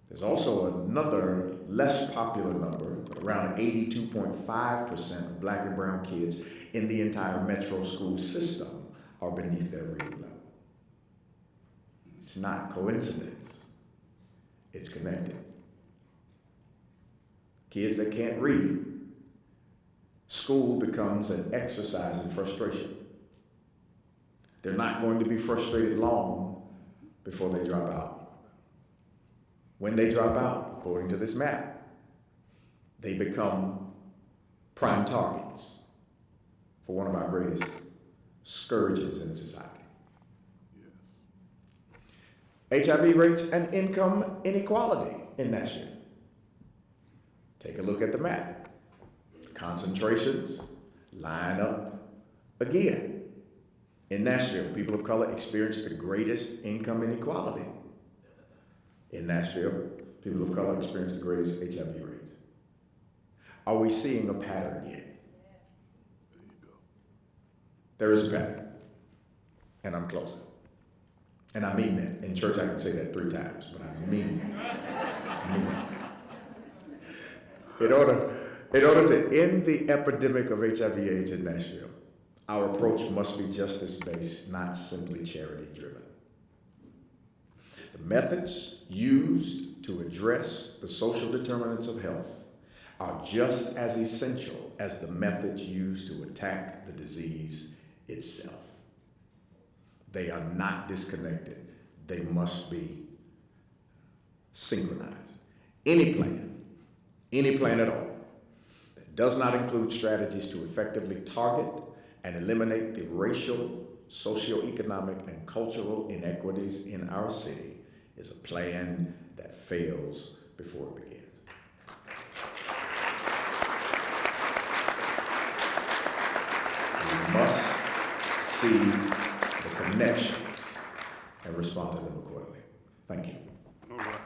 There's also another less popular number, around 82.5% of black and brown kids in the entire metro school system are beneath their reading level. It's not coincidence, it's connected. Kids that can't read, school becomes an exercise in frustration. They're not going to be frustrated long before they drop out. When they drop out, according to this map, they become prime targets for one of our greatest scourges in society. Yes. HIV rates and income inequality in Nashville. Take a look at the map. Concentrations line up again. In Nashville, people of color experience the greatest income inequality. In Nashville, people of color experience the greatest HIV rates. Are we seeing a pattern yet? There you go. There is a pattern, and I'm closing. And I mean that. In church, I can say that 3 times, but I mean it. I mean it. In order to end the epidemic of HIV/AIDS in Nashville, our approach must be justice-based, not simply charity-driven. The methods used to address the social determinants of health are just as essential as the methods used to attack the disease itself. They are not disconnected. They must be synchronized. Any plan at all, that does not include strategies to effectively target and eliminate the racial, socioeconomic, and cultural inequities in our city is a plan that fails before it begins. We must see the connections and respond to them accordingly. Thank you. All right.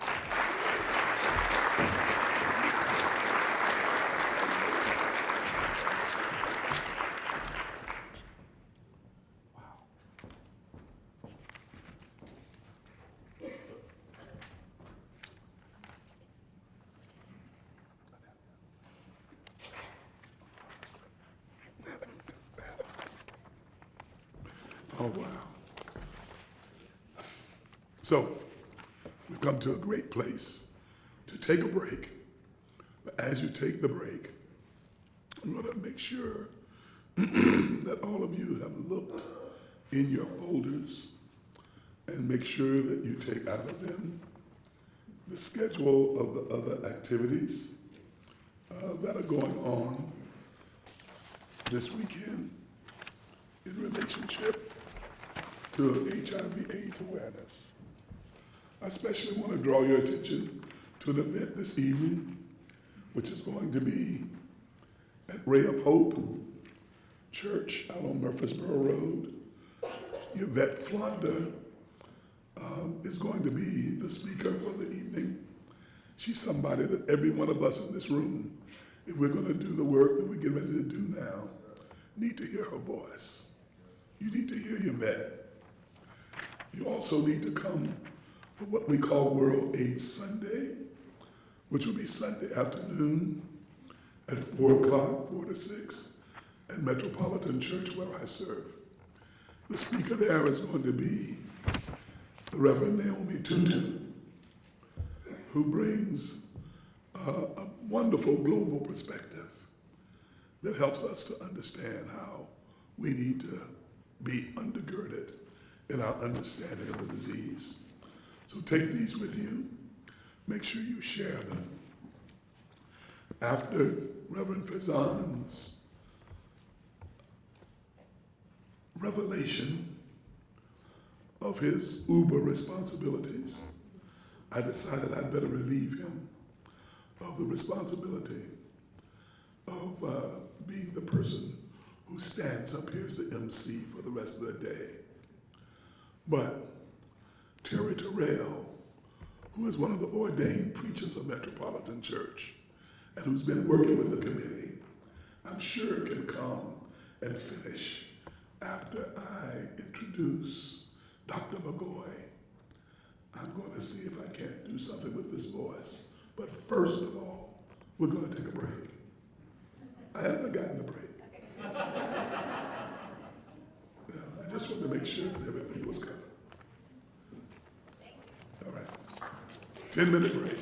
Oh, wow. So, we've come to a great place to take a break. But as you take the break, we want to make sure that all of you have looked in your folders and make sure that you take out of them the schedule of the other activities that are going on this weekend in relationship to HIV/AIDS awareness. I especially want to draw your attention to an event this evening, which is going to be at Ray of Hope Church out on Murfreesboro Road. Yvette Flonder is going to be the speaker for the evening. She's somebody that every one of us in this room, if we're going to do the work that we're getting ready to do now, need to hear her voice. You need to hear Yvette. You also need to come for what we call World AIDS Sunday, which will be Sunday afternoon at 4 o'clock, 4 to 6, at Metropolitan Church where I serve. The speaker there is going to be the Reverend Naomi Tutu, who brings a wonderful global perspective that helps us to understand how we need to be undergirded in our understanding of the disease. So take these with you. Make sure you share them. After Reverend Fazan's revelation of his Uber responsibilities, I decided I'd better relieve him of the responsibility of being the person who stands up here as the MC for the rest of the day. But Terry Terrell, who is one of the ordained preachers of Metropolitan Church and who's been working with the committee, I'm sure can come and finish after I introduce Dr. McGoy. I'm going to see if I can't do something with this voice. But first of all, we're going to take a break. I haven't forgotten the break. Yeah, I just wanted to make sure that everything was covered. All right. 10-minute break.